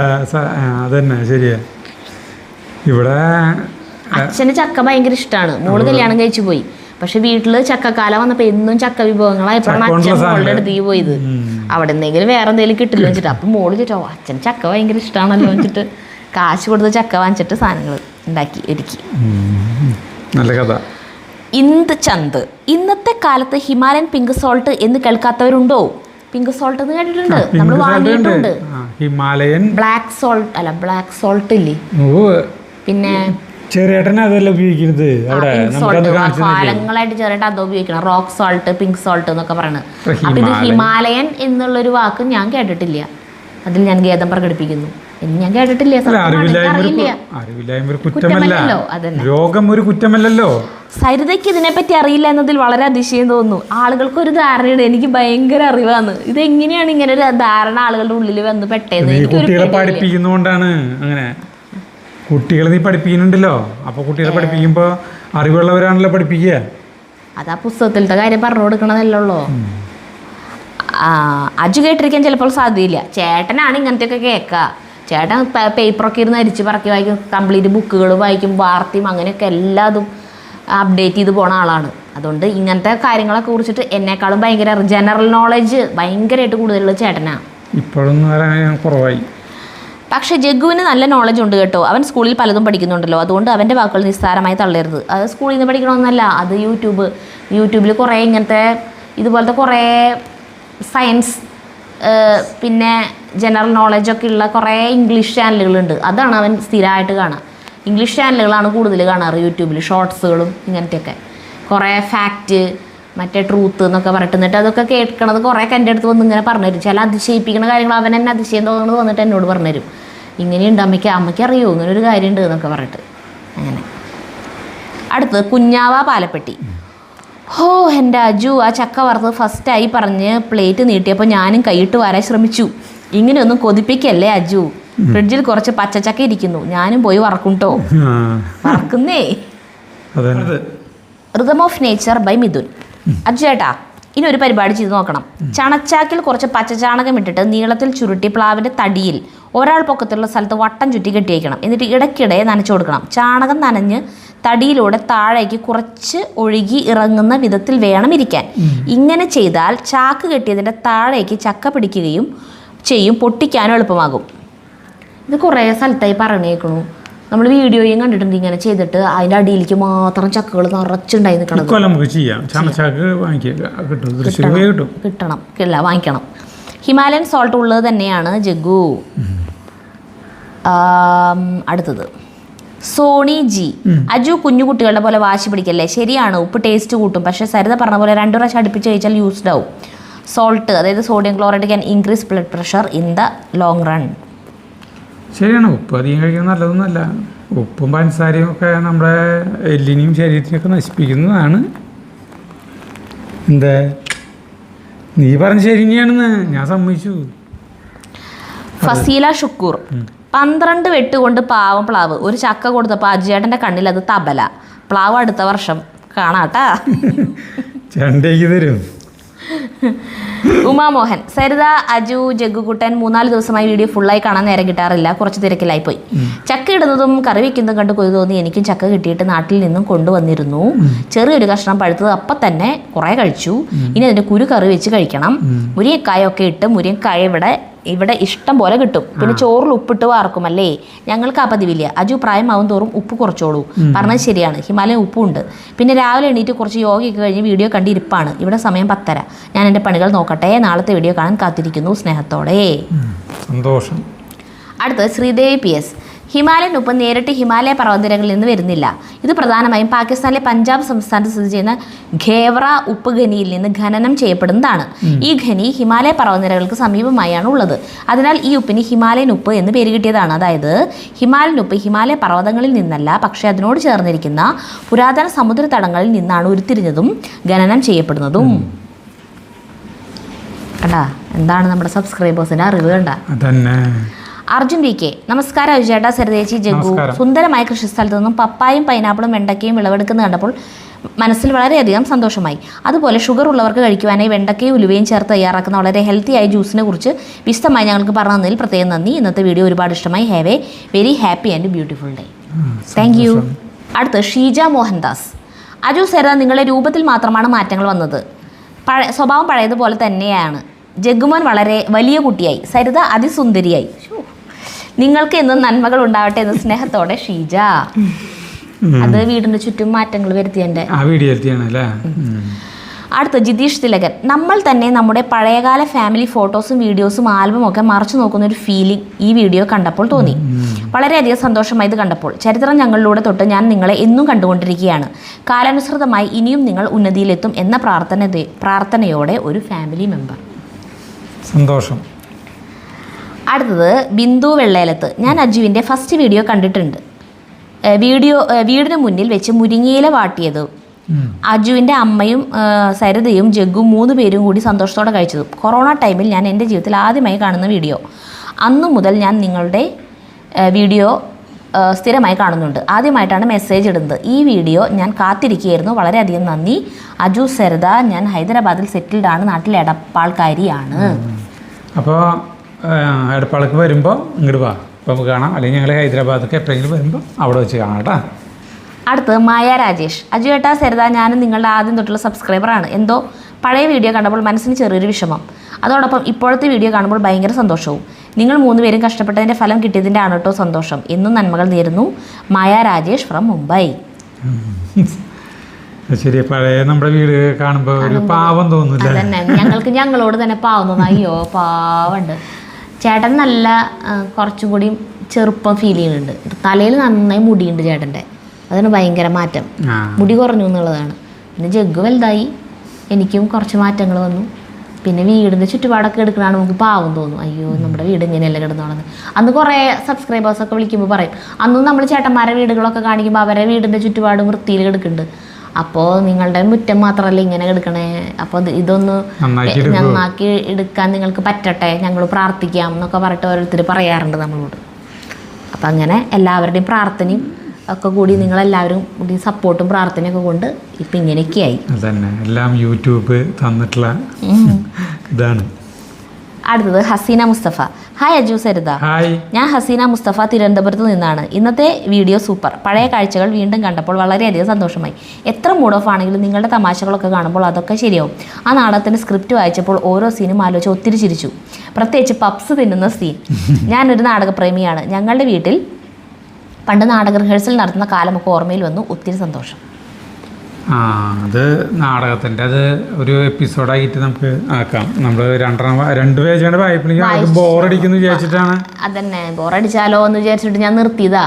അതന്നെ ശരിയാ. ഇവിടെ അച്ഛന് ചക്ക ഭയങ്കര ഇഷ്ടമാണ്. മോള് കല്യാണം കഴിച്ചു പോയി. പക്ഷെ വീട്ടില് ചക്കക്കാലം വന്നപ്പോ എന്നും ചക്ക വിഭവങ്ങളായപ്പോഴാണ് അച്ഛൻ മോളുടെ അടുത്തേക്ക് പോയത്. അവിടെ എന്തെങ്കിലും വേറെ എന്തെങ്കിലും കിട്ടില്ല വെച്ചിട്ട്. അപ്പം മോള് ചോദിച്ചോ അച്ഛൻ ചക്ക ഭയങ്കര ഇഷ്ടമാണല്ലോ വെച്ചിട്ട് കാശ് കൊടുത്ത് ചക്ക വാങ്ങിച്ചിട്ട് സാധനങ്ങൾ ഉണ്ടാക്കി ഒരുക്കി. നല്ല കഥ. ഇന്ത് ചന്ത് ഇന്നത്തെ കാലത്ത് ഹിമാലയൻ പിങ്ക് സോൾട്ട് എന്ന് കേൾക്കാത്തവരുണ്ടോ? പിങ്ക് സോൾട്ട് എന്ന് കേട്ടിട്ടുണ്ട്, നമ്മൾ വാങ്ങിയിട്ടുണ്ട്. ഹിമാലയൻ ബ്ലാക്ക് സോൾട്ട് അല്ല, ബ്ലാക്ക് സോൾട്ട് ഇല്ലേ? പിന്നെ ചെറിയേട്ടൻ അതല്ല ഉപയോഗിക്കുന്നത്. കാലങ്ങളായിട്ട് ചെറിയേട്ടൻ അത് ഉപയോഗിക്കണം. റോക്ക് സോൾട്ട്, പിങ്ക് സോൾട്ട് എന്നൊക്കെ പറയുന്നത്. അപ്പൊ ഇത് ഹിമാലയൻ എന്നുള്ളൊരു വാക്ക് ഞാൻ കേട്ടിട്ടില്ല. അതിൽ ഞാൻ ഖേദം പ്രകടിപ്പിക്കുന്നു. ഞാൻ കേട്ടിട്ടില്ല. രോഗം ഒരു കുറ്റമല്ലല്ലോ. സരിതയ്ക്ക് ഇതിനെപ്പറ്റി അറിയില്ല എന്നതിൽ വളരെ അതിശയം തോന്നുന്നു. ആളുകൾക്ക് ഒരു ധാരണയുണ്ട്, എനിക്ക് ഭയങ്കര അറിവാണ്. ഇതെങ്ങനെയാണ് ഇങ്ങനെ ഒരു ധാരണ ആളുകളുടെ ഉള്ളിൽ വന്ന് പെട്ടേന്ന്? കുട്ടികളെ പഠിപ്പിക്കുന്നോണ്ടാണ് അങ്ങനെ. കുട്ടികളെ നീ പഠിപ്പിക്കുന്നുണ്ടല്ലോ, അപ്പൊ കുട്ടികളെ പഠിപ്പിക്കുമ്പോ അറിവുള്ളവരാണല്ലോ പഠിപ്പിക്കുക. അതാ പുസ്തകത്തിലത്തെ കാര്യം പറഞ്ഞു കൊടുക്കണതല്ലോ. അജു കേട്ടിരിക്കാൻ ചിലപ്പോൾ സാധ്യതയില്ല. ചേട്ടനാണ് ഇങ്ങനത്തെയൊക്കെ കേൾക്കുക. ചേട്ടൻ പേപ്പറൊക്കെ ഇരുന്ന് അരിച്ച് പറക്കി വായിക്കും, കംപ്ലീറ്റ് ബുക്കുകൾ വായിക്കും, വാർത്തയും അങ്ങനെയൊക്കെ എല്ലാതും അപ്ഡേറ്റ് ചെയ്ത് പോണ ആളാണ്. അതുകൊണ്ട് ഇങ്ങനത്തെ കാര്യങ്ങളൊക്കെ കുറിച്ചിട്ട് എന്നെക്കാളും ഭയങ്കര ജനറൽ നോളജ് ഭയങ്കരമായിട്ട് കൂടുതലുള്ള ചേട്ടനാണ്. ഇപ്പോഴൊന്നും കുറവായി. പക്ഷേ ജഗ്ഗുവിന് നല്ല നോളജ് ഉണ്ട് കേട്ടോ. അവൻ സ്കൂളിൽ പലതും പഠിക്കുന്നുണ്ടല്ലോ. അതുകൊണ്ട് അവൻ്റെ വാക്കുകൾ നിസ്സാരമായി തള്ളരുത്. അത് സ്കൂളിൽ നിന്ന് പഠിക്കണമെന്നല്ല, അത് യൂട്യൂബിൽ കുറേ ഇങ്ങനത്തെ ഇതുപോലത്തെ കുറേ സയൻസ് പിന്നെ ജനറൽ നോളജൊക്കെ ഉള്ള കുറേ ഇംഗ്ലീഷ് ചാനലുകളുണ്ട്. അതാണ് അവൻ സ്ഥിരമായിട്ട് കാണുക. ഇംഗ്ലീഷ് ചാനലുകളാണ് കൂടുതൽ കാണാറ് യൂട്യൂബിൽ. ഷോർട്സുകളും ഇങ്ങനത്തെയൊക്കെ കുറേ ഫാക്റ്റ്, മറ്റേ ട്രൂത്ത് എന്നൊക്കെ പറഞ്ഞിട്ട് അതൊക്കെ കേൾക്കണത് കുറേയൊക്കെ എൻ്റെ അടുത്ത് വന്ന് ഇങ്ങനെ പറഞ്ഞുതരും. ചില അതിശയിപ്പിക്കുന്ന കാര്യങ്ങൾ അവൻ എന്നെ അതിശയം തോന്നുന്നത് വന്നിട്ട് എന്നോട് പറഞ്ഞുതരും. ഇങ്ങനെയുണ്ട് അമ്മയ്ക്ക് അറിയുമോ ഇങ്ങനെ ഒരു കാര്യമുണ്ട് എന്നൊക്കെ പറഞ്ഞിട്ട്. അങ്ങനെ അടുത്തത് കുഞ്ഞാവ പാലപ്പെട്ടി. ഹോ എൻ്റെ അജു, ആ ചക്ക വറുത്തത് ഫസ്റ്റായി പറഞ്ഞ് പ്ലേറ്റ് നീട്ടിയപ്പോൾ ഞാനും കൈയിട്ട് വരാൻ ശ്രമിച്ചു. ഇങ്ങനെയൊന്നും കൊതിപ്പിക്കല്ലേ അജു. ഫ്രിഡ്ജിൽ കുറച്ച് പച്ചച്ചക്ക ഇരിക്കുന്നു, ഞാനും പോയി വറക്കും കേട്ടോ. വറക്കുന്നേ. Rhythm of nature by Mithun. Aju ചേട്ടാ, ഇനി ഒരു പരിപാടി ചെയ്ത് നോക്കണം. ചണച്ചാക്കിൽ കുറച്ച് പച്ചച്ചാണകം ഇട്ടിട്ട് നീളത്തിൽ ചുരുട്ടി പ്ലാവിൻ്റെ തടിയിൽ ഒരാൾ പൊക്കത്തിലുള്ള സ്ഥലത്ത് വട്ടം ചുറ്റി കെട്ടിയേക്കണം. എന്നിട്ട് ഇടയ്ക്കിടെ നനച്ചു കൊടുക്കണം. ചാണകം നനഞ്ഞ് തടിയിലൂടെ താഴേക്ക് കുറച്ച് ഒഴുകി ഇറങ്ങുന്ന വിധത്തിൽ വേണം ഇരിക്കാൻ. ഇങ്ങനെ ചെയ്താൽ ചാക്ക് കെട്ടിയതിൻ്റെ താഴേക്ക് ചക്ക പിടിക്കുകയും ചെയ്യും, പൊട്ടിക്കാനും എളുപ്പമാകും. ഇത് കുറേ സ്ഥലത്തായി പറഞ്ഞേക്കണു. നമ്മൾ വീഡിയോയും കണ്ടിട്ടുണ്ട് ഇങ്ങനെ ചെയ്തിട്ട് അതിൻ്റെ അടിയിലേക്ക് മാത്രം ചക്കകൾ നിറച്ചുണ്ടായി നിൽക്കണം. കിട്ടണം, ഇല്ല വാങ്ങിക്കണം. ഹിമാലയൻ സോൾട്ട് ഉള്ളത് തന്നെയാണ് ജഗ്ഗു. അടുത്തത് സോണി ജി. അജു കുഞ്ഞു കുട്ടികളുടെ പോലെ വാശി പിടിക്കല്ലേ. ശരിയാണ്, ഉപ്പ് ടേസ്റ്റ് കൂട്ടും. പക്ഷേ സരിത പറഞ്ഞ പോലെ 2 പ്രാവശ്യം അടുപ്പിച്ച് കഴിച്ചാൽ യൂസ്ഡ് ആവും. സോൾട്ട്, അതായത് sodium chloride, can increase blood pressure in the long run. ശരിയാണ്, ഉപ്പ് അധികം കഴിക്കുന്നത് നല്ലതൊന്നുമല്ല. ഉപ്പും പഞ്ചസാരയും ഒക്കെ നമ്മുടെ എല്ലിനെയും ശരീരത്തിനൊക്കെ നശിപ്പിക്കുന്നതാണ്. എന്താ നീ പറഞ്ഞ ശരി തന്നെയാണെന്ന് ഞാൻ സമ്മതിച്ചു. ഫസീല ഷുക്കൂർ. 12 വെട്ടുകൊണ്ട് പാവം പ്ലാവ് ഒരു ചക്ക കൊടുത്തപ്പോൾ അജുചേട്ടൻ്റെ കണ്ണിൽ അത് തബല. പ്ലാവ് അടുത്ത വർഷം കാണാട്ടാ. ചണ്ടേക്ക് തരും. ഉമാമോഹൻ. സരിത, അജു, ജഗ്ഗുക്കുട്ടൻ 3-4 ദിവസമായി വീഡിയോ ഫുള്ളായി കാണാൻ നേരം കിട്ടാറില്ല, കുറച്ച് തിരക്കിലായിപ്പോയി. ചക്ക ഇടുന്നതും കറി വയ്ക്കുന്നതും കണ്ട് കൊതി തോന്നി എനിക്കും ചക്ക കിട്ടിയിട്ട് നാട്ടിൽ നിന്നും കൊണ്ടുവന്നിരുന്നു. ചെറിയൊരു കഷ്ണം പഴുത്തത് അപ്പം തന്നെ കുറേ കഴിച്ചു. ഇനി അതിൻ്റെ കുരു കറി വെച്ച് കഴിക്കണം. മുരിങ്ങക്കായൊക്കെ ഇട്ട് മുരിങ്ങക്കായ ഇവിടെ ഇഷ്ടം പോലെ കിട്ടും. പിന്നെ ചോറിൽ ഉപ്പിട്ട് വാർക്കുമല്ലേ, ഞങ്ങൾക്ക് ആ പതിവില്ല. അജു പ്രായമാവും തോറും ഉപ്പ് കുറച്ചോളൂ. പറഞ്ഞത് ശരിയാണ്, ഹിമാലയൻ ഉപ്പുണ്ട്. പിന്നെ രാവിലെ എണീറ്റ് കുറച്ച് യോഗയൊക്കെ കഴിഞ്ഞ് വീഡിയോ കണ്ടിരിപ്പാണ്. ഇവിടെ സമയം 10:30. ഞാൻ എൻ്റെ പണികൾ നോക്കട്ടെ. നാളത്തെ വീഡിയോ കാണാൻ കാത്തിരിക്കുന്നു. സ്നേഹത്തോടെ. സന്തോഷം. അടുത്തത് ശ്രീദേവി PS. ഹിമാലയൻ ഉപ്പ് നേരിട്ട് ഹിമാലയ പർവ്വതനിരകളിൽ നിന്ന് വരുന്നില്ല. ഇത് പ്രധാനമായും പാകിസ്ഥാനിലെ പഞ്ചാബ് സംസ്ഥാനത്ത് സ്ഥിതി ചെയ്യുന്ന ഖേവ്ര ഉപ്പ് ഖനിയിൽ നിന്ന് ഖനനം ചെയ്യപ്പെടുന്നതാണ്. ഈ ഖനി ഹിമാലയ പർവ്വതനിരകൾക്ക് സമീപമായാണ് ഉള്ളത്. അതിനാൽ ഈ ഉപ്പിന് ഹിമാലയൻ ഉപ്പ് എന്ന് പേര് കിട്ടിയതാണ്. അതായത് ഹിമാലയൻ ഉപ്പ് ഹിമാലയ പർവ്വതങ്ങളിൽ നിന്നല്ല, പക്ഷേ അതിനോട് ചേർന്നിരിക്കുന്ന പുരാതന സമുദ്രതടങ്ങളിൽ നിന്നാണ് ഉരുത്തിരിഞ്ഞതും ഖനനം ചെയ്യപ്പെടുന്നതും. കണ്ടാ, എന്താണ് നമ്മുടെ സബ്സ്ക്രൈബേഴ്സിന്റെ അറിവ് കണ്ട. അർജുൻ വി കെ, നമസ്കാരം അജുചേട്ടാ, സരിതേച്ചി, ജഗ്ഗു. സുന്ദരമായ കൃഷിസ്ഥലത്ത് നിന്നും പപ്പായും പൈനാപ്പിളും വെണ്ടക്കയും വിളവെടുക്കുന്നത് കണ്ടപ്പോൾ മനസ്സിൽ വളരെയധികം സന്തോഷമായി. അതുപോലെ ഷുഗർ ഉള്ളവർക്ക് കഴിക്കുവാനായി വെണ്ടക്കയും ഉലുവയും ചേർത്ത് തയ്യാറാക്കുന്ന വളരെ ഹെൽത്തി ആയ ജ്യൂസിനെ കുറിച്ച് വിശദമായി ഞങ്ങൾക്ക് പറഞ്ഞു തന്നതിൽ പ്രത്യേകം നന്ദി. ഇന്നത്തെ വീഡിയോ ഒരുപാട് ഇഷ്ടമായി. Have A very happy and beautiful day. Thank you. അടുത്ത് ഷീജ മോഹൻദാസ്. അജു സരിത, നിങ്ങളുടെ രൂപത്തിൽ മാത്രമാണ് മാറ്റങ്ങൾ വന്നത്. സ്വഭാവം പഴയതുപോലെ തന്നെയാണ്. ജഗ്ഗുമോൻ വളരെ വലിയ കുട്ടിയായി, സരിത അതിസുന്ദരിയായി. നിങ്ങൾക്ക് എന്നും നന്മകൾ ഉണ്ടാവട്ടെ എന്ന് സ്നേഹത്തോടെ ഷീജ. അത് വീടിന്റെ ചുറ്റും മാറ്റങ്ങൾ വരുത്തിയതിന്റെ അടുത്ത ജിതീഷ് തിലകൻ. നമ്മൾ തന്നെ നമ്മുടെ പഴയകാല ഫാമിലി ഫോട്ടോസും വീഡിയോസും ആൽബം ഒക്കെ മറച്ചു നോക്കുന്ന ഒരു ഫീലിംഗ് ഈ വീഡിയോ കണ്ടപ്പോൾ തോന്നി. വളരെയധികം സന്തോഷമായി ഇത് കണ്ടപ്പോൾ. ചരിത്രം ഞങ്ങളിലൂടെ തൊട്ട് ഞാൻ നിങ്ങളെ എന്നും കണ്ടുകൊണ്ടിരിക്കുകയാണ്. കാലാനുസൃതമായി ഇനിയും നിങ്ങൾ ഉന്നതിയിലെത്തും എന്ന പ്രാർത്ഥനയോടെ ഒരു ഫാമിലി മെമ്പർ. സന്തോഷം. അടുത്തത് ബിന്ദു വെള്ളേലത്ത്. ഞാൻ അജുവിൻ്റെ ഫസ്റ്റ് വീഡിയോ കണ്ടിട്ടുണ്ട്. വീടിന് മുന്നിൽ വെച്ച് മുരിങ്ങയില വാട്ടിയത് അജുവിൻ്റെ അമ്മയും സരിതയും ജഗ്ഗും 3 പേരും കൂടി സന്തോഷത്തോടെ കഴിച്ചതും. കൊറോണ ടൈമിൽ ഞാൻ എൻ്റെ ജീവിതത്തിൽ ആദ്യമായി കാണുന്ന വീഡിയോ. അന്നു മുതൽ ഞാൻ നിങ്ങളുടെ വീഡിയോ സ്ഥിരമായി കാണുന്നുണ്ട്. ആദ്യമായിട്ടാണ് മെസ്സേജ് ഇടുന്നത്. ഈ വീഡിയോ ഞാൻ കാത്തിരിക്കുകയായിരുന്നു. വളരെയധികം നന്ദി അജു, സരിത. ഞാൻ ഹൈദരാബാദിൽ സെറ്റിൽഡ് ആണ്. നാട്ടിലെ എടപ്പാൾക്കാരിയാണ്. അപ്പോൾ എടപ്പാൾക്ക് വരുമ്പോൾ ഇങ്ങോട്ട് വാ, അപ്പോൾ നമുക്ക് കാണാം. അല്ലെങ്കിൽ ഞങ്ങൾ ഹൈദരാബാദൊക്കെ എപ്പോഴെങ്കിലും വരുമ്പോൾ അവിടെ വെച്ച് കാണാം കേട്ടോ. അടുത്ത് മായ രാജേഷ്. അജു ഏട്ടാ, സരിത, ഞാനും നിങ്ങളുടെ ആദ്യം തൊട്ടുള്ള സബ്സ്ക്രൈബറാണ്. എന്തോ പഴയ വീഡിയോ കണ്ടപ്പോൾ മനസ്സിന് ചെറിയൊരു വിഷമം. അതോടൊപ്പം ഇപ്പോഴത്തെ വീഡിയോ കാണുമ്പോൾ ഭയങ്കര സന്തോഷവും. നിങ്ങൾ 3 പേരും കഷ്ടപ്പെട്ടതിൻ്റെ ഫലം കിട്ടിയതിൻ്റെ ആണ് കേട്ടോ സന്തോഷം. എന്നും നന്മകൾ നേരുന്നു. മായ രാജേഷ് ഫ്രം മുംബൈ. ശരി, പഴയ നമ്മുടെ വീട് കാണുമ്പോൾ ഒരു പാവം തോന്നുന്നില്ല. അതന്നെ, ഞങ്ങളോട് തന്നെ പാവം തോന്നുന്നു. അയ്യോ പാവുണ്ട്. ചേട്ടൻ നല്ല കുറച്ചും കൂടി ചെറുപ്പം ഫീൽ ചെയ്യുന്നുണ്ട്. തലയിൽ നന്നായി മുടിയുണ്ട് ചേട്ടൻ്റെ. അതാണ് ഭയങ്കര മാറ്റം. മുടി കുറഞ്ഞു എന്നുള്ളതാണ്. പിന്നെ ജഗ്ഗു വലുതായി, എനിക്കും കുറച്ച് മാറ്റങ്ങൾ വന്നു. പിന്നെ വീടിൻ്റെ ചുറ്റുപാടൊക്കെ എടുക്കണതാണ് നമുക്ക് പാവം തോന്നും. അയ്യോ നമ്മുടെ വീട് ഇങ്ങനെയല്ല കിടന്നോളന്ന്. അന്ന് കുറേ സബ്സ്ക്രൈബേഴ്സൊക്കെ വിളിക്കുമ്പോൾ പറയും, അന്നും നമ്മൾ ചേട്ടന്മാരെ വീടുകളൊക്കെ കാണിക്കുമ്പോൾ അവരെ വീടിൻ്റെ ചുറ്റുപാടും വൃത്തിയിൽ കിടക്കുന്നുണ്ട്. അപ്പോൾ നിങ്ങളുടെ മുറ്റം മാത്രമല്ല ഇങ്ങനെ എടുക്കണേ, അപ്പോൾ ഇതൊന്ന് നന്നാക്കി എടുക്കാൻ നിങ്ങൾക്ക് പറ്റട്ടെ, ഞങ്ങൾ പ്രാർത്ഥിക്കാം എന്നൊക്കെ പറഞ്ഞിട്ട് ഓരോരുത്തർ പറയാറുണ്ട് നമ്മളോട്. അപ്പം അങ്ങനെ എല്ലാവരുടെയും പ്രാർത്ഥനയും ഒക്കെ കൂടി നിങ്ങളെല്ലാവരും കൂടി സപ്പോർട്ടും പ്രാർത്ഥനയൊക്കെ കൊണ്ട് ഇപ്പം ഇങ്ങനെയൊക്കെയായി. അതന്നെ, എല്ലാം യൂട്യൂബ് തന്നിട്ടുള്ള ഇതാണ്. അടുത്തത് ഹസീന മുസ്തഫ. ഹായ് അജു, സരിത. ഞാൻ ഹസീന മുസ്തഫ, തിരുവനന്തപുരത്ത് നിന്നാണ്. ഇന്നത്തെ വീഡിയോ സൂപ്പർ. പഴയ കാഴ്ചകൾ വീണ്ടും കണ്ടപ്പോൾ വളരെയധികം സന്തോഷമായി. എത്ര മൂഡ് ഓഫ് ആണെങ്കിലും നിങ്ങളുടെ തമാശകളൊക്കെ കാണുമ്പോൾ അതൊക്കെ ശരിയാവും. ആ നാടകത്തിൻ്റെ സ്ക്രിപ്റ്റ് വായിച്ചപ്പോൾ ഓരോ സീനും ആലോചിച്ച് ഒത്തിരി ചിരിച്ചു. പ്രത്യേകിച്ച് പപ്സ് തിന്നുന്ന സീൻ. ഞാനൊരു നാടകപ്രേമിയാണ്. ഞങ്ങളുടെ വീട്ടിൽ പണ്ട് നാടക റിഹേഴ്സൽ നടത്തുന്ന കാലമൊക്കെ ഓർമ്മയിൽ വന്നു. ഒത്തിരി സന്തോഷം. അത് നാടകത്തിൻ്റെ അത് ഒരു എപ്പിസോഡായിട്ട് നമുക്ക് ആക്കാം. നമ്മൾ 2 പേജാണ് വായിപ്പില്ലെങ്കിൽ ബോറടിക്കുന്നു വിചാരിച്ചിട്ടാണ്. അതന്നെ, ബോറടിച്ചാലോ എന്ന് വിചാരിച്ചിട്ട് ഞാൻ നിർത്തിയതാ.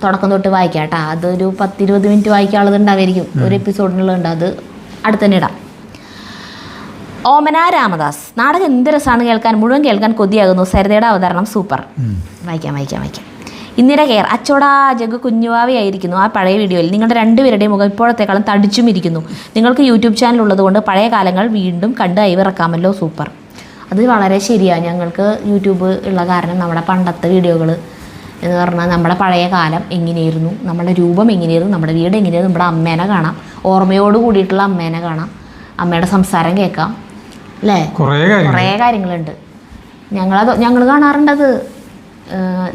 തുടക്കം തൊട്ട് വായിക്കാട്ടാ. അതൊരു 10-20 മിനിറ്റ് വായിക്കാനുള്ളത് ഉണ്ടാവായിരിക്കും. ഒരു എപ്പിസോഡിനുള്ളത്. അത് അടുത്തന്നെ ഇടാം. ഓമന രാമദാസ്. നാടകം എന്ത് രസമാണ് കേൾക്കാൻ. മുഴുവൻ കേൾക്കാൻ കൊതിയാകുന്നു. സരിതയുടെ അവതരണം സൂപ്പർ. വായിക്കാം. ഇന്ദിര കെയർ. അച്ചോടാ, ജഗ്ഗു കുഞ്ഞുവാവയായിരിക്കുന്നു ആ പഴയ വീഡിയോയിൽ. നിങ്ങളുടെ 2 പേരുടെയും മുഖം ഇപ്പോഴത്തെക്കാളും തടിച്ചും ഇരിക്കുന്നു. നിങ്ങൾക്ക് യൂട്യൂബ് ചാനൽ ഉള്ളതുകൊണ്ട് പഴയ കാലങ്ങൾ വീണ്ടും കണ്ട് അയവിറക്കാമല്ലോ. സൂപ്പർ. അത് വളരെ ശരിയാണ്. ഞങ്ങൾക്ക് യൂട്യൂബ് ഉള്ള കാരണം നമ്മുടെ പണ്ടത്തെ വീഡിയോകൾ എന്ന് പറഞ്ഞാൽ നമ്മുടെ പഴയ കാലം എങ്ങനെയായിരുന്നു, നമ്മുടെ രൂപം എങ്ങനെയായിരുന്നു, നമ്മുടെ വീട് എങ്ങനെയായിരുന്നു, നമ്മുടെ അമ്മേനെ കാണാം, ഓർമ്മയോട് കൂടിയിട്ടുള്ള അമ്മേനെ കാണാം, അമ്മയുടെ സംസാരം കേൾക്കാം, അല്ലേ? കുറേ കാര്യങ്ങളുണ്ട്. ഞങ്ങൾ കാണാറുണ്ടത്.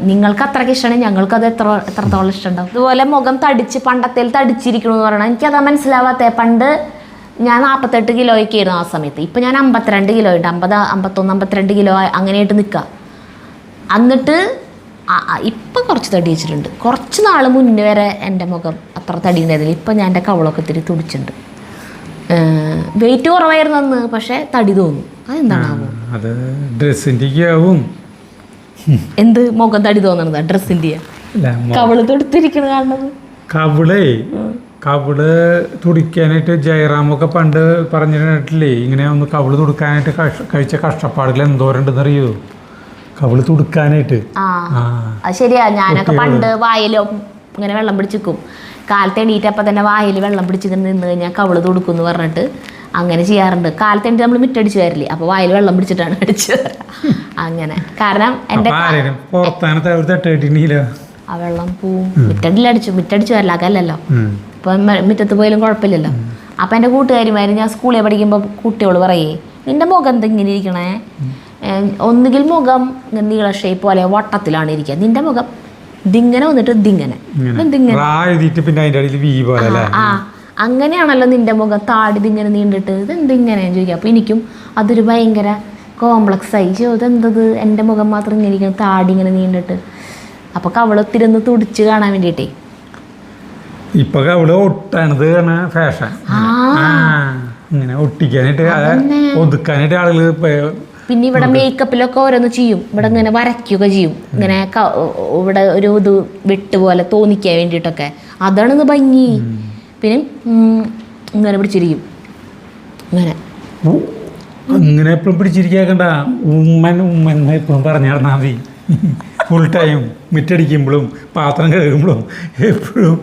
നിങ്ങൾക്ക് അത്രയ്ക്ക് ഇഷ്ടമാണ്, ഞങ്ങൾക്കത് എത്രത്തോളം ഇഷ്ടമുണ്ടാവും. അതുപോലെ മുഖം പണ്ടത്തേൽ തടിച്ചിരിക്കണമെന്ന് പറയണം. എനിക്കതാ മനസ്സിലാവാത്തേ. പണ്ട് ഞാൻ 48 കിലോയൊക്കെ ആയിരുന്നു ആ സമയത്ത്. ഇപ്പം ഞാൻ 52 കിലോ ഉണ്ട്. 50, 51, 52 കിലോ അങ്ങനെയായിട്ട് നിൽക്കുക. എന്നിട്ട് ഇപ്പം കുറച്ച് തടി വെച്ചിട്ടുണ്ട്. കുറച്ച് നാൾ മുന്നേ വരെ എൻ്റെ മുഖം അത്ര തടി ഉണ്ടായിരുന്നില്ല. ഇപ്പം ഞാൻ എൻ്റെ കവളൊക്കെ ഇത്തിരി തുടിച്ചിട്ടുണ്ട്. വെയിറ്റ് കുറവായിരുന്നു അന്ന്, പക്ഷേ തടി തോന്നും. അതെന്താണാവോ? അത് ഡ്രസ്സിൻ്റെ ആവും. എന്ത് മുഖം തടി തോന്നണതാ? ഡ്രസ്സിൻ്റെ അല്ല കവള് തൊടുത്തിരിക്കണ കാണുന്നത്. കവിള് തുടിക്കാനായിട്ട് ജയറാമൊക്കെ പണ്ട് പറഞ്ഞിട്ടില്ലേ, ഇങ്ങനെ ഒന്ന് കവിള് തുടുക്കാനായിട്ട് കഴിച്ച കഷ്ടപ്പാടുകൾ എന്തോരണ്ടെന്നറിയോ? കവിള് തുടുക്കാനായിട്ട്. അത് ശരിയാ. ഞാനൊക്കെ പണ്ട് വായിലോ ഇങ്ങനെ വെള്ളം പിടിച്ചിരിക്കും. കാലത്ത് എണീറ്റപ്പം തന്നെ വായിൽ വെള്ളം പിടിച്ചിങ്ങനെ നിന്ന് കഴിഞ്ഞാൽ കവിള് തുടുക്കും എന്ന് പറഞ്ഞിട്ട് അങ്ങനെ ചെയ്യാറുണ്ട്. കാലത്ത് എണീറ്റ് നമ്മൾ മിറ്റടിച്ച് വരില്ലേ, അപ്പോൾ വായിൽ വെള്ളം പിടിച്ചിട്ടാണ് അടിച്ചു വരാം അങ്ങനെ. കാരണം എൻ്റെ ആ വെള്ളം പോവും. മിറ്റടിച്ച് വരില്ല, അകല്ലല്ലോ. ഇപ്പം മുറ്റത്ത് പോയാലും കുഴപ്പമില്ലല്ലോ. അപ്പം എൻ്റെ കൂട്ടുകാരിമാർ, ഞാൻ സ്കൂളിൽ പഠിക്കുമ്പോൾ കുട്ടികൾ പറയേ, നിൻ്റെ മുഖം എന്താ ഇങ്ങനെ ഇരിക്കണേ? ഒന്നുകിൽ മുഖം നീള ഷേപ്പ് പോലെ വട്ടത്തിലാണ് ഇരിക്കുക, നിൻ്റെ മുഖം ഇതിങ്ങനെ വന്നിട്ട് ഇതിങ്ങനെ. അങ്ങനെയാണല്ലോ നിൻ്റെ മുഖം, താടി ഇതിങ്ങനെ നീണ്ടിട്ട് ഇതെന്തിങ്ങനെ ചോദിക്കുക. അപ്പോൾ എനിക്കും അതൊരു ഭയങ്കര കോംപ്ലക്സ് ആയി. ഇതെന്തത് എൻ്റെ മുഖം മാത്രം ഇങ്ങനെ ഇരിക്കണം, താടി ഇങ്ങനെ നീണ്ടിട്ട്. അപ്പോൾ കവളത്തിരുന്ന് തുടിച്ച് കാണാൻ വേണ്ടിയിട്ടേ ഇപ്പൊ കവള് ഒട്ടാണത് ഫാഷൻ. ഇങ്ങനെ ഒട്ടിക്കാനായിട്ട് ഒതുക്കാനായിട്ട് ആളുകൾ. പിന്നെ ഇവിടെ മേക്കപ്പിലൊക്കെ ഓരോന്ന് ചെയ്യും. ഇവിടെ ഇങ്ങനെ വരയ്ക്കുകയൊക്കെ ചെയ്യും, ഇങ്ങനെ ഇവിടെ ഒരു ഇത് വെട്ട് പോലെ തോന്നിക്കാൻ വേണ്ടിയിട്ടൊക്കെ. അതാണ് ഭംഗി. പിന്നെ ഇങ്ങനെ പിടിച്ചിരിക്കും, ഇങ്ങനെ എപ്പോഴും പിടിച്ചിരിക്കണ്ട. ഉമ്മൻ എപ്പോഴും പറഞ്ഞു നടന്നാൽ മതി. ഫുൾ ടൈം മിറ്റടിക്കുമ്പോഴും പാത്രം കഴുകുമ്പോഴും എപ്പോഴും.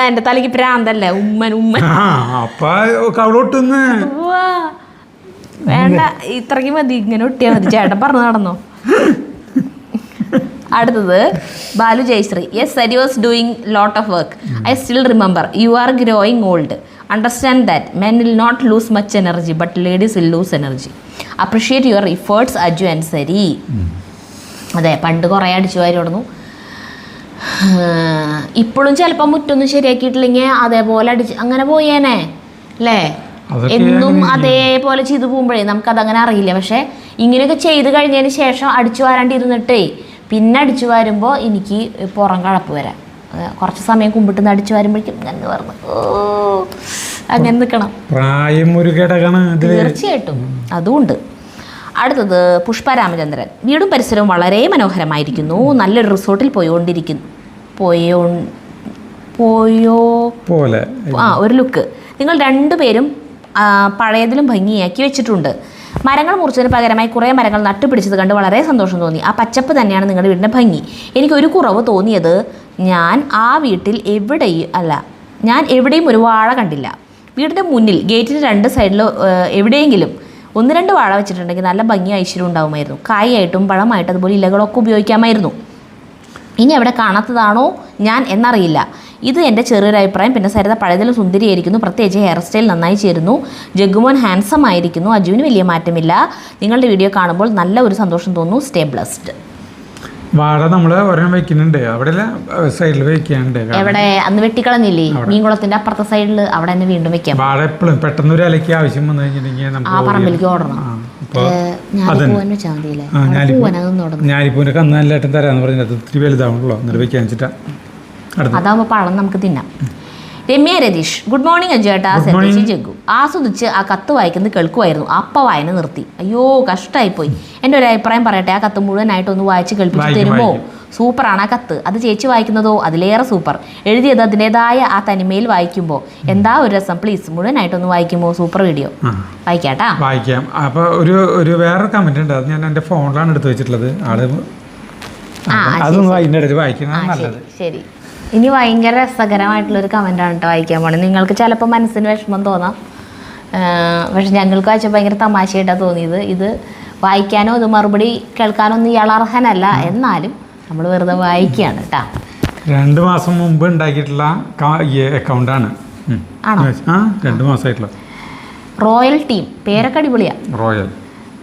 എൻ്റെ തലയ്ക്ക് പ്രാന്തല്ലേ ഉമ്മൻ. അപ്പൊ കവളൊട്ടുന്ന് വേണ്ട, ഇത്രയ്ക്ക് മതി, ഇങ്ങനെ ഒട്ടിയാൽ മതി. ചേട്ടൻ പറഞ്ഞു നടന്നോ. അടുത്തത് Balu Jayashree. Yes, Sari was doing lot of work. I still remember. You are growing old. Understand that men will not lose much energy but ladies will lose energy. Appreciate your efforts Aju and Sari. അതെ, പണ്ട് കുറേ അടിച്ചു വാരിടുന്നു. ഇപ്പോഴും ചിലപ്പോൾ മുറ്റൊന്നും ശരിയാക്കിയിട്ടില്ലെങ്കിൽ അതേപോലെ അടിച്ച് അങ്ങനെ പോയേനെ അല്ലേ? എന്നും അതേപോലെ ചെയ്തു പോകുമ്പോഴേ നമുക്കതങ്ങനെ അറിയില്ല. പക്ഷേ ഇങ്ങനെയൊക്കെ ചെയ്ത് കഴിഞ്ഞതിന് ശേഷം അടിച്ചു വാരാണ്ടിരുന്നിട്ടേ പിന്നെ അടിച്ചു വാരുമ്പോൾ എനിക്ക് പുറം കഴപ്പ് വരാം. കുറച്ച് സമയം കുമ്പിട്ട് അടിച്ചു വാരുമ്പോഴേക്കും അങ്ങനെ പറഞ്ഞു അങ്ങനെ നിൽക്കണം. പ്രായം ഒരു ഘടകമാണ് തീർച്ചയായിട്ടും, അതുകൊണ്ട്. അടുത്തത് പുഷ്പ രാമചന്ദ്രൻ. വീടും പരിസരവും വളരെ മനോഹരമായിരിക്കുന്നു. നല്ലൊരു റിസോർട്ടിൽ ഒരു ലുക്ക്. നിങ്ങൾ രണ്ടുപേരും പഴയതിലും ഭംഗിയാക്കി വെച്ചിട്ടുണ്ട്. മരങ്ങൾ മുറിച്ചതിന് പകരമായി കുറേ മരങ്ങൾ നട്ടുപിടിച്ചത് കണ്ട് വളരെ സന്തോഷം തോന്നി. ആ പച്ചപ്പ് തന്നെയാണ് നിങ്ങളുടെ വീടിൻ്റെ ഭംഗി. എനിക്കൊരു കുറവ് തോന്നിയത്, ഞാൻ എവിടെയും ഒരു വാഴ കണ്ടില്ല. വീടിൻ്റെ മുന്നിൽ ഗേറ്റിന് 2 സൈഡിലോ എവിടെയെങ്കിലും 1-2 വാഴ വെച്ചിട്ടുണ്ടെങ്കിൽ നല്ല ഭംഗി ഐശ്വര്യം ഉണ്ടാകുമായിരുന്നു. കായായിട്ടും പഴമായിട്ട് അതുപോലെ ഇലകളൊക്കെ ഉപയോഗിക്കാമായിരുന്നു. ഇനി അവിടെ കാണാത്തതാണോ ഞാൻ എന്നറിയില്ല. ഇത് എൻ്റെ ചെറിയൊരു അഭിപ്രായം. പിന്നെ സരിത പഴയതിലും സുന്ദരിയായിരിക്കുന്നു, പ്രത്യേകിച്ച് ഹെയർ സ്റ്റൈൽ നന്നായി ചേരുന്നു. ജഗ്ഗുമോൻ ഹാൻസം ആയിരിക്കുന്നു. അജുവിന് വലിയ മാറ്റമില്ല. നിങ്ങളുടെ വീഡിയോ കാണുമ്പോൾ നല്ല ഒരു സന്തോഷം തോന്നുന്നു. Stay blessed. വാഴ നമ്മൾ ഒരെണ്ണം വെക്കുന്നുണ്ട്, അവിടെ സൈഡിൽ വെക്കാനുണ്ട്. എവിടെ അന്ന് വെട്ടിക്കളഞ്ഞില്ലേ? മീൻകുളത്തിന്റെ അപ്പുറത്തെ സൈഡിൽ അവിടെ തന്നെ വീണ്ടും വെക്കാം. വാഴ എപ്പോഴും പെട്ടെന്ന് ഒരു ഇലയ്ക്ക് ആവശ്യം വന്നു കഴിഞ്ഞിട്ടുണ്ടെങ്കിൽ ആ പറമ്പിലേക്ക് ഓടണം. ഞാനിപ്പൂവിന്റെ കന്ന് നല്ലായിട്ടും തരാന്ന് പറഞ്ഞത് ഇത്തിരി വലുതാവണല്ലോ, എന്നിട്ട് വെക്കാൻ വെച്ചിട്ടാ. അതാവുമ്പോ പഴം നമുക്ക് തിന്നാം. രമ്യ രതീഷ്. ഗുഡ് മോർണിംഗ് അജുവേട്ടാ. സതീഷ് ജഗ്ഗു. ആസ്വദിച്ച് ആ കത്ത് വായിക്കുന്നത് കേൾക്കുമായിരുന്നു. അപ്പം വായന നിർത്തി. അയ്യോ, കഷ്ടമായിപ്പോയി. എൻ്റെ ഒരു അഭിപ്രായം പറയട്ടെ. ആ കത്ത് മുഴുവനായിട്ട് ഒന്ന് വായിച്ച് കേൾപ്പിച്ച് തരുമോ? സൂപ്പറാണ് ആ കത്ത്. അത് ചേച്ചി വായിക്കുന്നതോ അതിലേറെ സൂപ്പർ. എഴുതിയത് അതിൻ്റെതായ ആ തനിമയിൽ വായിക്കുമ്പോൾ എന്താ ഒരു രസം. പ്ലീസ് മുഴുവനായിട്ടൊന്ന് വായിക്കുമോ? Super video. വായിക്കാട്ടാ. വായിക്കാം. അപ്പോൾ ഒരു വേറെ കമന്റ് ഉണ്ട്, അത് ഞാൻ എൻ്റെ ഫോണിലാണ് എടുത്ത് വെച്ചിട്ടുള്ളത്. അതൊന്ന് അതിൻ്റെ ഇടയിൽ വായിക്കുന്നത് നല്ലത്. ശരി. ഇനി ഭയങ്കര രസകരമായിട്ടുള്ളൊരു കമൻറ്റാണ് കേട്ടോ വായിക്കാൻ പോണത്. നിങ്ങൾക്ക് ചിലപ്പോൾ മനസ്സിന് വിഷമം തോന്നാം, പക്ഷെ ഞങ്ങൾക്ക് വായിച്ചാൽ ഭയങ്കര തമാശയായിട്ടാണ് തോന്നിയത്. ഇത് വായിക്കാനോ ഇത് മറുപടി കേൾക്കാനോ ഒന്നും ഇയാൾ അർഹനല്ല, എന്നാലും നമ്മൾ വെറുതെ വായിക്കുകയാണ് കേട്ടോ. 2 മാസം മുമ്പ് ഉണ്ടാക്കിയിട്ടുള്ള അക്കൗണ്ടാണ്. ആണോ? 2 മാസമായിട്ടുള്ള റോയൽ ടീം. പേരൊക്കെ അടിപൊളിയാണ്. റോയൽ.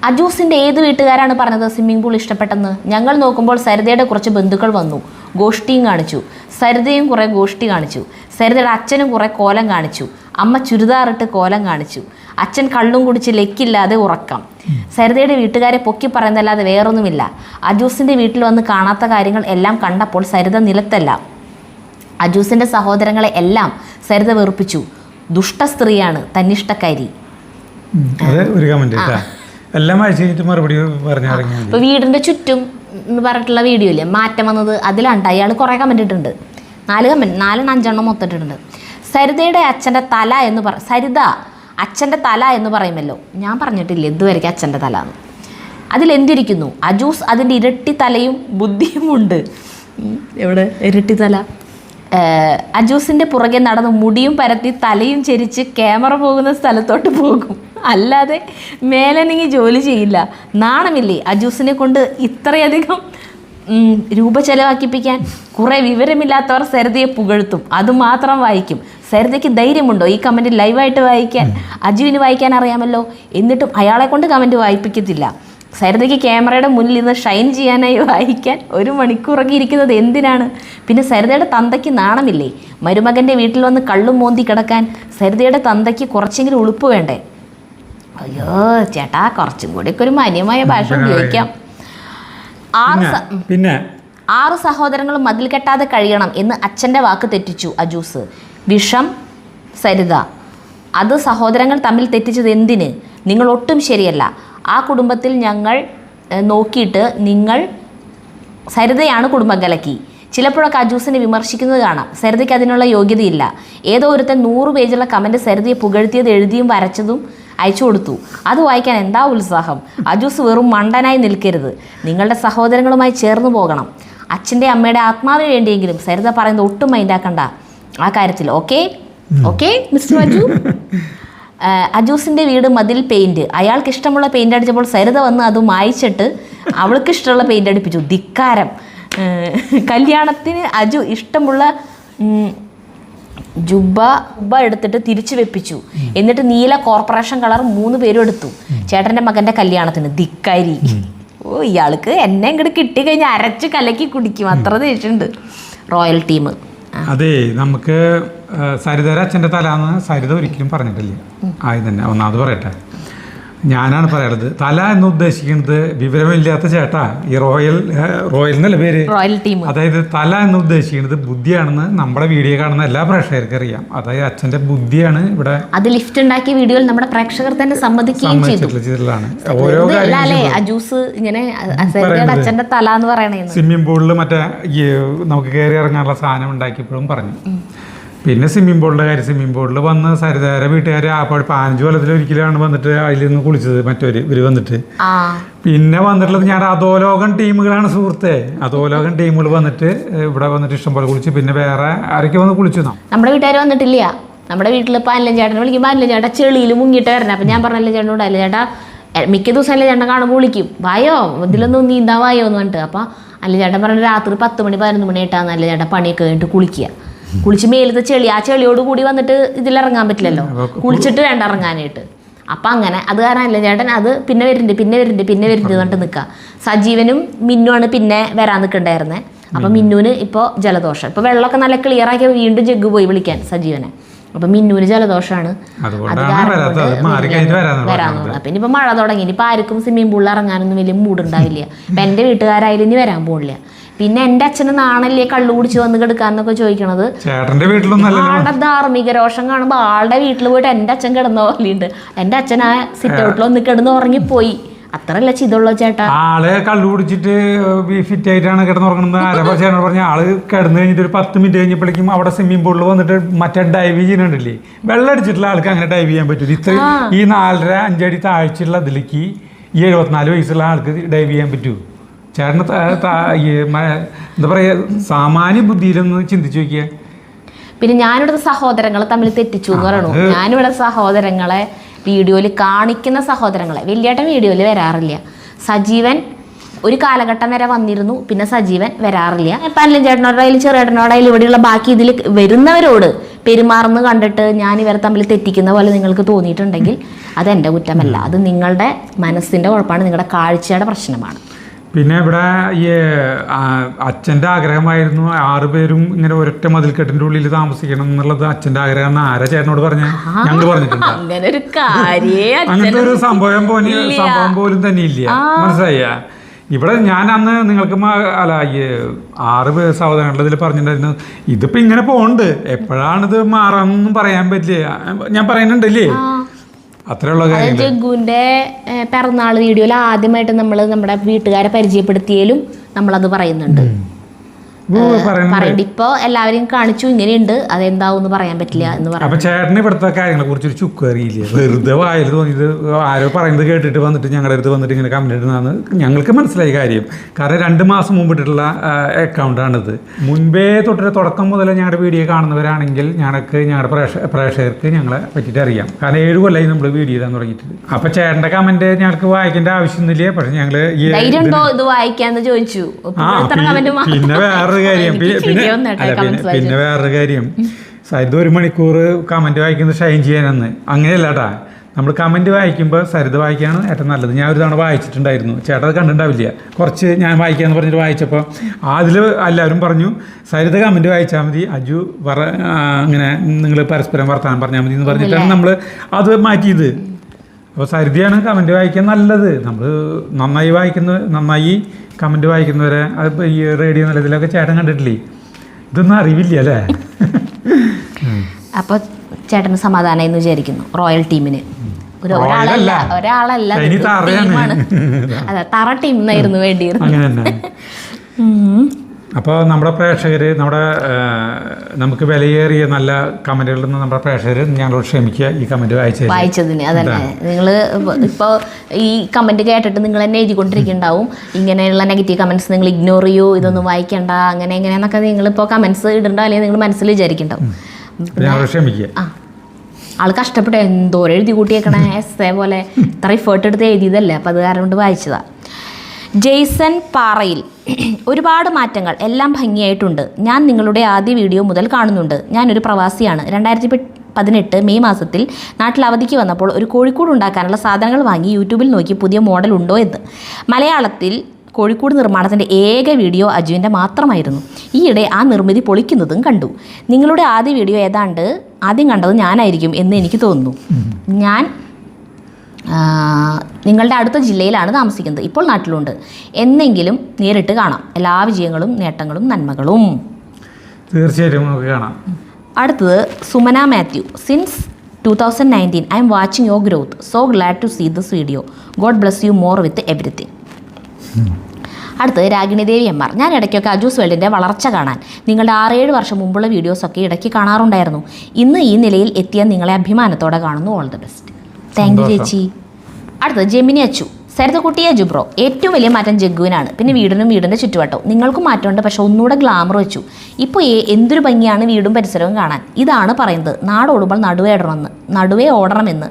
അജൂസിൻ്റെ ഏത് വീട്ടുകാരാണ് പറഞ്ഞത് സ്വിമ്മിംഗ് പൂൾ ഇഷ്ടപ്പെട്ടെന്ന്? ഞങ്ങൾ നോക്കുമ്പോൾ സരിതയുടെ കുറച്ച് ബന്ധുക്കൾ വന്നു, ഗോഷ്ടിയും കാണിച്ചു. സരിതയും കുറേ ഗോഷ്ടി കാണിച്ചു. സരിതയുടെ അച്ഛനും കുറേ കോലം കാണിച്ചു. അമ്മ ചുരിദാറിട്ട് കോലം കാണിച്ചു. അച്ഛൻ കള്ളും കുടിച്ച് ലെക്കില്ലാതെ ഉറക്കം. സരിതയുടെ വീട്ടുകാരെ പൊക്കി പറയുന്നതല്ലാതെ വേറൊന്നുമില്ല. അജൂസിൻ്റെ വീട്ടിൽ വന്ന് കാണാത്ത കാര്യങ്ങൾ എല്ലാം കണ്ടപ്പോൾ സരിത നിലത്തല്ല. അജൂസിൻ്റെ സഹോദരങ്ങളെ എല്ലാം സരിത വെറുപ്പിച്ചു. ദുഷ്ട സ്ത്രീയാണ്, തന്നിഷ്ടക്കാരി. ഒരു കമന്റ് എല്ലാം വായിച്ചു കഴിഞ്ഞിട്ട് മറുപടി പറഞ്ഞു. ഇപ്പോൾ വീടിൻ്റെ ചുറ്റും എന്ന് പറഞ്ഞിട്ടുള്ള വീഡിയോ ഇല്ലേ മാറ്റം വന്നത്, അതിലാണ് അയാൾ കുറേ കമൻറ്റ് ഇട്ടിട്ടുണ്ട്. 4 കമൻറ്റ് 4-5 മൊത്തം ഇട്ടിട്ടുണ്ട്. സരിതയുടെ അച്ഛൻ്റെ തല എന്ന് സരിത അച്ഛൻ്റെ തല എന്ന് പറയുമല്ലോ, ഞാൻ പറഞ്ഞിട്ടില്ല ഇതുവരെയ്ക്ക് അച്ഛൻ്റെ തല എന്ന്. അതിലെന്തിരിക്കുന്നു? അജൂസ് അതിൻ്റെ ഇരട്ടി തലയും ബുദ്ധിയും ഉണ്ട്. എവിടെ ഇരട്ടി തല? അജൂസിൻ്റെ പുറകെ നടന്ന് മുടിയും പരത്തി തലയും ചെരിച്ച് ക്യാമറ പോകുന്ന സ്ഥലത്തോട്ട് പോകും, അല്ലാതെ മേലനങ്ങി ജോലി ചെയ്യില്ല. നാണമില്ലേ അജൂസിനെ കൊണ്ട് ഇത്രയധികം രൂപ ചെലവാക്കിപ്പിക്കാൻ? കുറേ വിവരമില്ലാത്തവർ സരിതയെ പുകഴ്ത്തും, അതുമാത്രം വായിക്കും. സരിതയ്ക്ക് ധൈര്യമുണ്ടോ ഈ കമൻറ്റ് ലൈവായിട്ട് വായിക്കാൻ? അജുവിന് വായിക്കാൻ അറിയാമല്ലോ, എന്നിട്ടും അയാളെ കൊണ്ട് കമൻറ്റ് വായിപ്പിക്കത്തില്ല. സരിതയ്ക്ക് ക്യാമറയുടെ മുന്നിൽ നിന്ന് ഷൈൻ ചെയ്യാനായി വായിക്കാൻ 1 മണിക്കൂറൊക്കെ ഇരിക്കുന്നത് എന്തിനാണ്? പിന്നെ സരിതയുടെ തന്തയ്ക്ക് നാണമില്ലേ? മരുമകൻ്റെ വീട്ടിൽ വന്ന് കള്ളും മോന്തി കിടക്കാൻ സരിതയുടെ തന്തയ്ക്ക് കുറച്ചെങ്കിലും ഉളുപ്പ് വേണ്ടേ? അയ്യോ ചേട്ടാ, കുറച്ചും കൂടിയൊക്കെ ഒരു മാന്യമായ ഭാഷ ഉപയോഗിക്കാം. 6 സഹോദരങ്ങളും മതിൽ കെട്ടാതെ കഴിയണം എന്ന് അച്ഛൻ്റെ വാക്ക് തെറ്റിച്ചു അജൂസ്. വിഷം സരിത. അത് സഹോദരങ്ങൾ തമ്മിൽ തെറ്റിച്ചത് എന്തിന്? നിങ്ങൾ ഒട്ടും ശരിയല്ല. ആ കുടുംബത്തിൽ ഞങ്ങൾ നോക്കിയിട്ട് നിങ്ങൾ സരിതയാണ് കുടുംബം കലക്കി. ചിലപ്പോഴൊക്കെ അജൂസിനെ വിമർശിക്കുന്നത് കാണാം. സരിതയ്ക്ക് അതിനുള്ള യോഗ്യതയില്ല. ഏതോ ഒരുത്തൻ 100 പേജുള്ള കമൻറ്റ് സരിതയെ പുകഴ്ത്തിയത് എഴുതിയും വരച്ചതും അയച്ചു കൊടുത്തു. അത് വായിക്കാൻ എന്താ ഉത്സാഹം. അജൂസ് വെറും മണ്ടനായി നിൽക്കരുത്. നിങ്ങളുടെ സഹോദരങ്ങളുമായി ചേർന്ന് പോകണം. അച്ഛൻ്റെ അമ്മയുടെ ആത്മാവിന് വേണ്ടിയെങ്കിലും സരിത പറയുന്നത് ഒട്ടും മൈൻഡാക്കണ്ട ആ കാര്യത്തിൽ. Okay okay mister Aju. അജൂസിൻ്റെ വീട് മതിൽ പെയിൻറ്റ്. അയാൾക്ക് ഇഷ്ടമുള്ള പെയിൻ്റ് അടിച്ചപ്പോൾ സരിത വന്ന് അത് മായ്ച്ചിട്ട് അവൾക്ക് ഇഷ്ടമുള്ള പെയിൻ്റ് അടിപ്പിച്ചു. ധിക്കാരം. കല്യാണത്തിന് അജു ഇഷ്ടമുള്ള ജുബ്ബ എടുത്തിട്ട് തിരിച്ചു വെപ്പിച്ചു. എന്നിട്ട് നീല കോർപ്പറേഷൻ കളർ 3 പേരും എടുത്തു ചേട്ടൻ്റെ മകൻ്റെ കല്യാണത്തിന്. ധിക്കാരി. ഓ, ഇയാൾക്ക് എന്നെ ഇങ്ങോട്ട് കിട്ടിക്കഴിഞ്ഞാൽ അരച്ച് കലക്കി കുടിക്കും, അത്ര ദേഷ്യമുണ്ട് റോയൽ ടീം. അതെ, നമുക്ക് സരിതയുടെ അച്ഛൻ്റെ തലാന്ന് സരിത ഒരിക്കലും പറഞ്ഞിട്ടില്ല. ആദ്യം തന്നെ ഒന്നാമത് പറയട്ടെ, ഞാനാണ് പറയുന്നത്. തല എന്ന് ഉദ്ദേശിക്കുന്നത് വിവരമില്ലാത്ത ചേട്ടാ, ഈ റോയൽ എന്നല്ല പേര്, റോയൽ ടീം. അതായത് തല എന്ന് ഉദ്ദേശിക്കുന്നത് ബുദ്ധിയാണെന്ന് നമ്മുടെ വീഡിയോ കാണുന്ന എല്ലാ പ്രേക്ഷകർക്കും അറിയാം. അതായത് അച്ഛൻ്റെ ബുദ്ധിയാണ് ഇവിടെ. അത് ലിഫ്റ്റ് ഉണ്ടാക്കിയ വീഡിയോയിൽ നമ്മുടെ പ്രേക്ഷകർ തന്നെ സമ്മതിക്കുകയും ചെയ്തിട്ടുള്ളതാണ്. ഓരോ അജൂസ് ഇങ്ങനെ അച്ഛൻ്റെ തല എന്ന് പറയണേ. സ്വിമ്മിംഗ് പൂളിൽ മറ്റേ നമുക്ക് കയറി ഇറങ്ങാനുള്ള സാധനം ഉണ്ടാക്കിയപ്പോഴും പറഞ്ഞു. പിന്നെ സ്വിമ്മിംഗ് പൂളിൽ വന്ന് സരിതയുടെ വീട്ടുകാർ ആ 15 കൊല്ലത്തിൽ ഒരിക്കലാണ് വന്നിട്ട് അതിൽ നിന്ന് കുളിച്ചത്. ഇവർ വന്നിട്ട് പിന്നെ വന്നിട്ടുള്ളത് ഞാൻ അധോലോകം ടീമുകളാണ് സുഹൃത്തെ. അധോലോകം ടീമുകൾ വന്നിട്ട് ഇവിടെ വന്നിട്ട് ഇഷ്ടംപോലെ കുളിച്ച്. പിന്നെ വേറെ ആരൊക്കെ വന്ന് കുളിച്ചു? നമ്മുടെ വീട്ടുകാർ വന്നിട്ടില്ല. നമ്മുടെ വീട്ടിൽ ഇപ്പം അല്ല ചേട്ടനെ വിളിക്കുമ്പോൾ അല്ല ചേട്ടാ ചെളിയിൽ മുങ്ങിയിട്ട് വരണം. അപ്പം ഞാൻ പറഞ്ഞല്ലേ ചേട്ടനോട്, അല്ല ചേട്ടാ മിക്ക ദിവസം അല്ലേ ചേട്ടൻ കാണുമ്പോൾ വിളിക്കും, വായോ ഇതിലൊന്നും നീന്താ വായോ എന്ന് പറഞ്ഞിട്ട്. അപ്പം അല്ല ചേട്ടൻ പറഞ്ഞ രാത്രി 10 മണി 11 മണി ആയിട്ടാണ് അല്ല ചേട്ടാ പണിയൊക്കെ കഴിഞ്ഞിട്ട് കുളിച്ച് മേലത്തെ ചെളി, ആ ചെളിയോട് കൂടി വന്നിട്ട് ഇതിലിറങ്ങാൻ പറ്റില്ലല്ലോ, കുളിച്ചിട്ട് വേണ്ട ഇറങ്ങാനായിട്ട്. അപ്പം അങ്ങനെ അത് കാരണം അല്ല ചേട്ടൻ അത് പിന്നെ വരുന്നുണ്ട് എന്നിട്ട് നിൽക്കുക. സജീവനും മിന്നുമാണ് പിന്നെ വരാൻ നിൽക്കണ്ടായിരുന്നേ. അപ്പം മിന്നുവിന് ഇപ്പോൾ ജലദോഷം. ഇപ്പോൾ വെള്ളമൊക്കെ നല്ല ക്ലിയർ ആക്കി വീണ്ടും ജഗ്ഗു പോയി വിളിക്കാൻ സജീവനെ. അപ്പം മിന്നുവിന് ജലദോഷമാണ്. അത് കാരണം വരാമെന്ന്. അപ്പം ഇനിയിപ്പോൾ മഴ തുടങ്ങി, ഇനിയിപ്പോൾ ആർക്കും സ്വിമ്മിംഗ് പൂളിൽ ഇറങ്ങാനൊന്നും വലിയ മൂടുണ്ടാവില്ല. അപ്പം എൻ്റെ വീട്ടുകാരായാലും ഇനി വരാൻ പോകില്ല. പിന്നെ എൻ്റെ അച്ഛന് നാണല്ലേ കള്ളു കുടിച്ച് വന്ന് കിടക്കാന്നൊക്കെ ചോദിക്കണത്. ആളുടെ ധാർമ്മിക രോഷം കാണുമ്പോൾ ആളുടെ വീട്ടിൽ പോയിട്ട് എൻ്റെ അച്ഛൻ കിടന്ന പോലെയുണ്ട്. എൻ്റെ അച്ഛൻ ആ സിറ്റ് ഔട്ടിൽ ഒന്ന് കിടന്ന് ഉറങ്ങിപ്പോയി. അത്രല്ല ചിതുള്ളൂ ചേട്ടാ. ആള് കള്ളു കുടിച്ചിട്ട് ഫിറ്റ് ആയിട്ടാണ് കിടന്നുറങ്ങുന്നത്. ചേട്ടനോട് പറഞ്ഞ ആള് കിടന്നു കഴിഞ്ഞിട്ട് ഒരു 10 മിനിറ്റ് കഴിഞ്ഞപ്പോഴേക്കും അവിടെ സ്വിമ്മിംഗ് പൂളിൽ വന്നിട്ട് മറ്റേ ഡൈവ് ചെയ്യുന്നുണ്ടല്ലേ, വെള്ളം അടിച്ചിട്ടുള്ള ആൾക്ക് അങ്ങനെ ഡൈവ് ചെയ്യാൻ പറ്റില്ല. ഇത്രയും ഈ 4.5 അടി താഴ്ചയുള്ള അതിലേക്ക് ഈ 74 വയസ്സുള്ള ആൾക്ക് ഡൈവ് ചെയ്യാൻ പറ്റുമോ? ചേട്ടന് എന്താ പറയുക, സാമാന്യ ബുദ്ധിയിലൊന്ന് ചിന്തിച്ചു നോക്കിയ. പിന്നെ ഞാനിവിടുത്തെ സഹോദരങ്ങളെ തമ്മിൽ തെറ്റിച്ചു എന്ന് പറയണു. ഞാനിവിടെ സഹോദരങ്ങളെ വീഡിയോയിൽ കാണിക്കുന്ന സഹോദരങ്ങളെ വലിയേട്ടൻ വീഡിയോയിൽ വരാറില്ല. സജീവൻ ഒരു കാലഘട്ടം വരെ വന്നിരുന്നു, പിന്നെ സജീവൻ വരാറില്ല. പല്ലും ചേട്ടനോടായാലും ചെറുേട്ടനോടായാലും ഇവിടെയുള്ള ബാക്കി ഇതിൽ വരുന്നവരോട് പെരുമാറുന്നു കണ്ടിട്ട് ഞാൻ ഇവരെ തമ്മിൽ തെറ്റിക്കുന്ന പോലെ നിങ്ങൾക്ക് തോന്നിയിട്ടുണ്ടെങ്കിൽ അതെൻ്റെ കുറ്റമല്ല, അത് നിങ്ങളുടെ മനസ്സിൻ്റെ കുഴപ്പമാണ്, നിങ്ങളുടെ കാഴ്ചയുടെ പ്രശ്നമാണ്. പിന്നെ ഇവിടെ ഈ അച്ഛൻ്റെ ആഗ്രഹമായിരുന്നു 6 പേരും ഇങ്ങനെ ഒരൊറ്റ മതിൽക്കെട്ടിൻ്റെ ഉള്ളിൽ താമസിക്കണം എന്നുള്ളത്. അച്ഛൻ്റെ ആഗ്രഹം ആരാ ചേട്ടനോട് പറഞ്ഞ? ഞങ്ങൾ പറഞ്ഞിട്ടുണ്ട്. അങ്ങനത്തെ ഒരു സംഭവം പോലും തന്നെ ഇല്ല. മനസ്സിലായ? ഇവിടെ ഞാൻ അന്ന് നിങ്ങൾക്ക് അല്ല ഈ 6 സഹോദരങ്ങളുടെ ഇതിൽ പറഞ്ഞിട്ടുണ്ടായിരുന്നു. ഇതിപ്പോൾ ഇങ്ങനെ പോകുന്നുണ്ട്, എപ്പോഴാണിത് മാറാമെന്നൊന്നും പറയാൻ പറ്റില്ല. ഞാൻ പറയുന്നുണ്ടല്ലേ, അത്രയുള്ള കാര്യം. ജഗ്ഗുവിന്റെ പിറന്നാൾ വീഡിയോയിൽ ആദ്യമായിട്ട് നമ്മൾ നമ്മുടെ വീട്ടുകാരെ പരിചയപ്പെടുത്തിയാലും നമ്മളത് പറയുന്നുണ്ട്. ഇപ്പൊ എല്ലാവരെയും കാണിച്ചു ഇങ്ങനെയുണ്ട്, അതെന്താവും പറയാൻ പറ്റില്ല എന്ന് പറഞ്ഞു. അപ്പൊ ചേട്ടന് ഇവിടുത്തെ കാര്യങ്ങളെ കുറിച്ച് ഒരു ചുക്ക് അറിയില്ല. വെറുതെ വായിൽ തോന്നിയത് ആരോ പറയുന്നത് കേട്ടിട്ട് വന്നിട്ട് ഞങ്ങളുടെ അടുത്ത് വന്നിട്ട് ഇങ്ങനെ കമന്റ് ഇടുന്നതാണ്. ഞങ്ങൾക്ക് മനസ്സിലായി കാര്യം. കാരണം 2 മാസം മുമ്പ് ഇട്ടിട്ടുള്ള അക്കൗണ്ടാണിത്. മുൻപേ തൊട്ട് തുടക്കം മുതൽ ഞങ്ങളുടെ വീഡിയോ കാണുന്നവരാണെങ്കിൽ ഞങ്ങളുടെ പ്രേക്ഷകർക്ക് ഞങ്ങളെ പറ്റിയിട്ട് അറിയാം. കാരണം 7 കൊല്ലമായി നമ്മൾ വീഡിയോ ഇടാൻ തുടങ്ങിയിട്ട്. അപ്പൊ ചേട്ടന്റെ കമന്റ് ഞങ്ങൾക്ക് വായിക്കേണ്ട ആവശ്യമൊന്നുമില്ല. പക്ഷെ ഞങ്ങള് പിന്നെ വേറൊരു കാര്യം സരിത 1 മണിക്കൂർ കമന്റ് വായിക്കുന്നത് ഷൈൻ ചെയ്യാനെന്ന്. അങ്ങനെയല്ല കേട്ടാ, നമ്മൾ കമന്റ് വായിക്കുമ്പോൾ സരിത വായിക്കുകയാണ് ഏറ്റവും നല്ലത്. ഞാൻ ഒരു തവണ വായിച്ചിട്ടുണ്ടായിരുന്നു, ചേട്ടൻ അത് കണ്ടിട്ടുണ്ടാവില്ല. കുറച്ച് ഞാൻ വായിക്കാന്ന് പറഞ്ഞിട്ട് വായിച്ചപ്പോൾ അതിൽ എല്ലാവരും പറഞ്ഞു സരിത കമന്റ് വായിച്ചാൽ മതി, അജു അങ്ങനെ നിങ്ങൾ പരസ്പരം വർത്താനം പറഞ്ഞാൽ മതി എന്ന് പറഞ്ഞിട്ടാണ് നമ്മൾ അത് മാറ്റിയത്. അപ്പോൾ സരിതയാണ് കമന്റ് വായിക്കാൻ നല്ലത്. നമ്മൾ നന്നായി കമന്റ് വായിക്കുന്നവരെ അത് ഈ റേഡിയോ നിലത്തിലൊക്കെ ചേട്ടൻ കണ്ടിട്ടില്ലേ? ഇതൊന്നും അറിവില്ല അല്ലേ? അപ്പൊ ചേട്ടന് സമാധാനം എന്ന് വിചാരിക്കുന്നു. റോയൽ ടീമിന് ഒരാളല്ല അതെ, തറ ടീം എന്നായിരുന്നു വേണ്ടിയിരുന്നു. അപ്പോൾ നമ്മുടെ പ്രേക്ഷകർ നമുക്ക് വിലയേറിയ നല്ല കമന്റുകളിൽ നിന്ന് നമ്മുടെ പ്രേക്ഷകർ ഞങ്ങളോട് ക്ഷമിക്കുക ഈ കമന്റ് വായിച്ചതിന്. അതന്നെ, നിങ്ങൾ ഇപ്പോൾ ഈ കമന്റ് കേട്ടിട്ട് നിങ്ങൾ തന്നെ എഴുതിക്കൊണ്ടിരിക്കുന്നുണ്ടാവും ഇങ്ങനെയുള്ള നെഗറ്റീവ് കമന്റ്സ് നിങ്ങൾ ഇഗ്നോർ ചെയ്യൂ, ഇതൊന്നും വായിക്കണ്ട, അങ്ങനെ എങ്ങനെയാന്നൊക്കെ നിങ്ങളിപ്പോൾ കമന്റ്സ് ഇടണ്ട, അല്ലെങ്കിൽ നിങ്ങൾ മനസ്സിൽ വിചാരിക്കുന്നുണ്ടാവും. ക്ഷമിക്കുക. ആൾ കഷ്ടപ്പെട്ട് എന്തോരം എഴുതി കൂട്ടിയേക്കണേ, എസ്സേ പോലെ ഇത്ര എഫേർട്ട് എടുത്ത് എഴുതിയതല്ലേ, അപ്പം അത് കാരണം കൊണ്ട് വായിച്ചതാ. ജെയ്സൺ പാറയിൽ, ഒരുപാട് മാറ്റങ്ങൾ, എല്ലാം ഭംഗിയായിട്ടുണ്ട്. ഞാൻ നിങ്ങളുടെ ആദ്യ വീഡിയോ മുതൽ കാണുന്നുണ്ട്. ഞാനൊരു പ്രവാസിയാണ്. 2018 മെയ് മാസത്തിൽ നാട്ടിൽ അവധിക്ക് വന്നപ്പോൾ ഒരു കോഴിക്കൂട് ഉണ്ടാക്കാനുള്ള സാധനങ്ങൾ വാങ്ങി യൂട്യൂബിൽ നോക്കി പുതിയ മോഡൽ ഉണ്ടോ എന്ന്. മലയാളത്തിൽ കോഴിക്കോട് നിർമ്മാണത്തിൻ്റെ ഏക വീഡിയോ അജുവിൻ്റെ മാത്രമായിരുന്നു. ഈയിടെ ആ നിർമ്മിതി പൊളിക്കുന്നതും കണ്ടു. നിങ്ങളുടെ ആദ്യ വീഡിയോ ഏതാണ്ട് ആദ്യം കണ്ടത് ഞാനായിരിക്കും എന്ന് എനിക്ക് തോന്നുന്നു. ഞാൻ നിങ്ങളുടെ അടുത്ത ജില്ലയിലാണ് താമസിക്കുന്നത്, ഇപ്പോൾ നാട്ടിലുണ്ട്. എന്നെങ്കിലും നേരിട്ട് കാണാം. എല്ലാ വിജയങ്ങളും നേട്ടങ്ങളും നന്മകളും. തീർച്ചയായിട്ടും നമുക്ക് കാണാം. അടുത്തത് Sumana Mathew. Since 2019 I am watching your growth. So glad to see this video. God bless you more with everything. അടുത്തത് രാഗിണിദേവി എം ആർ. ഞാൻ ഇടയ്ക്കൊക്കെ അജൂസ് വേൾഡിൻ്റെ വളർച്ച കാണാൻ നിങ്ങളുടെ 6-7 വർഷം മുമ്പുള്ള വീഡിയോസൊക്കെ ഇടയ്ക്ക് കാണാറുണ്ടായിരുന്നു. ഇന്ന് ഈ നിലയിൽ എത്തിയ നിങ്ങളെ അഭിമാനത്തോടെ കാണുന്നു. All the best. Thank you ചേച്ചി. അടുത്തത് ജെമിനി അച്ചു. സരിതക്കുട്ടി അജു ബ്രോ, ഏറ്റവും വലിയ മാറ്റം ജഗ്ഗുവിനാണ്. പിന്നെ വീടിൻ്റെ ചുറ്റുവട്ടവും നിങ്ങൾക്കും മാറ്റമുണ്ട്, പക്ഷെ ഒന്നുകൂടെ ഗ്ലാമർ വെച്ചു. ഇപ്പോൾ എന്തൊരു ഭംഗിയാണ് വീടും പരിസരവും കാണാൻ. ഇതാണ് പറയുന്നത്, നാടോടുമ്പോൾ നടുവേ ഓടണമെന്ന്.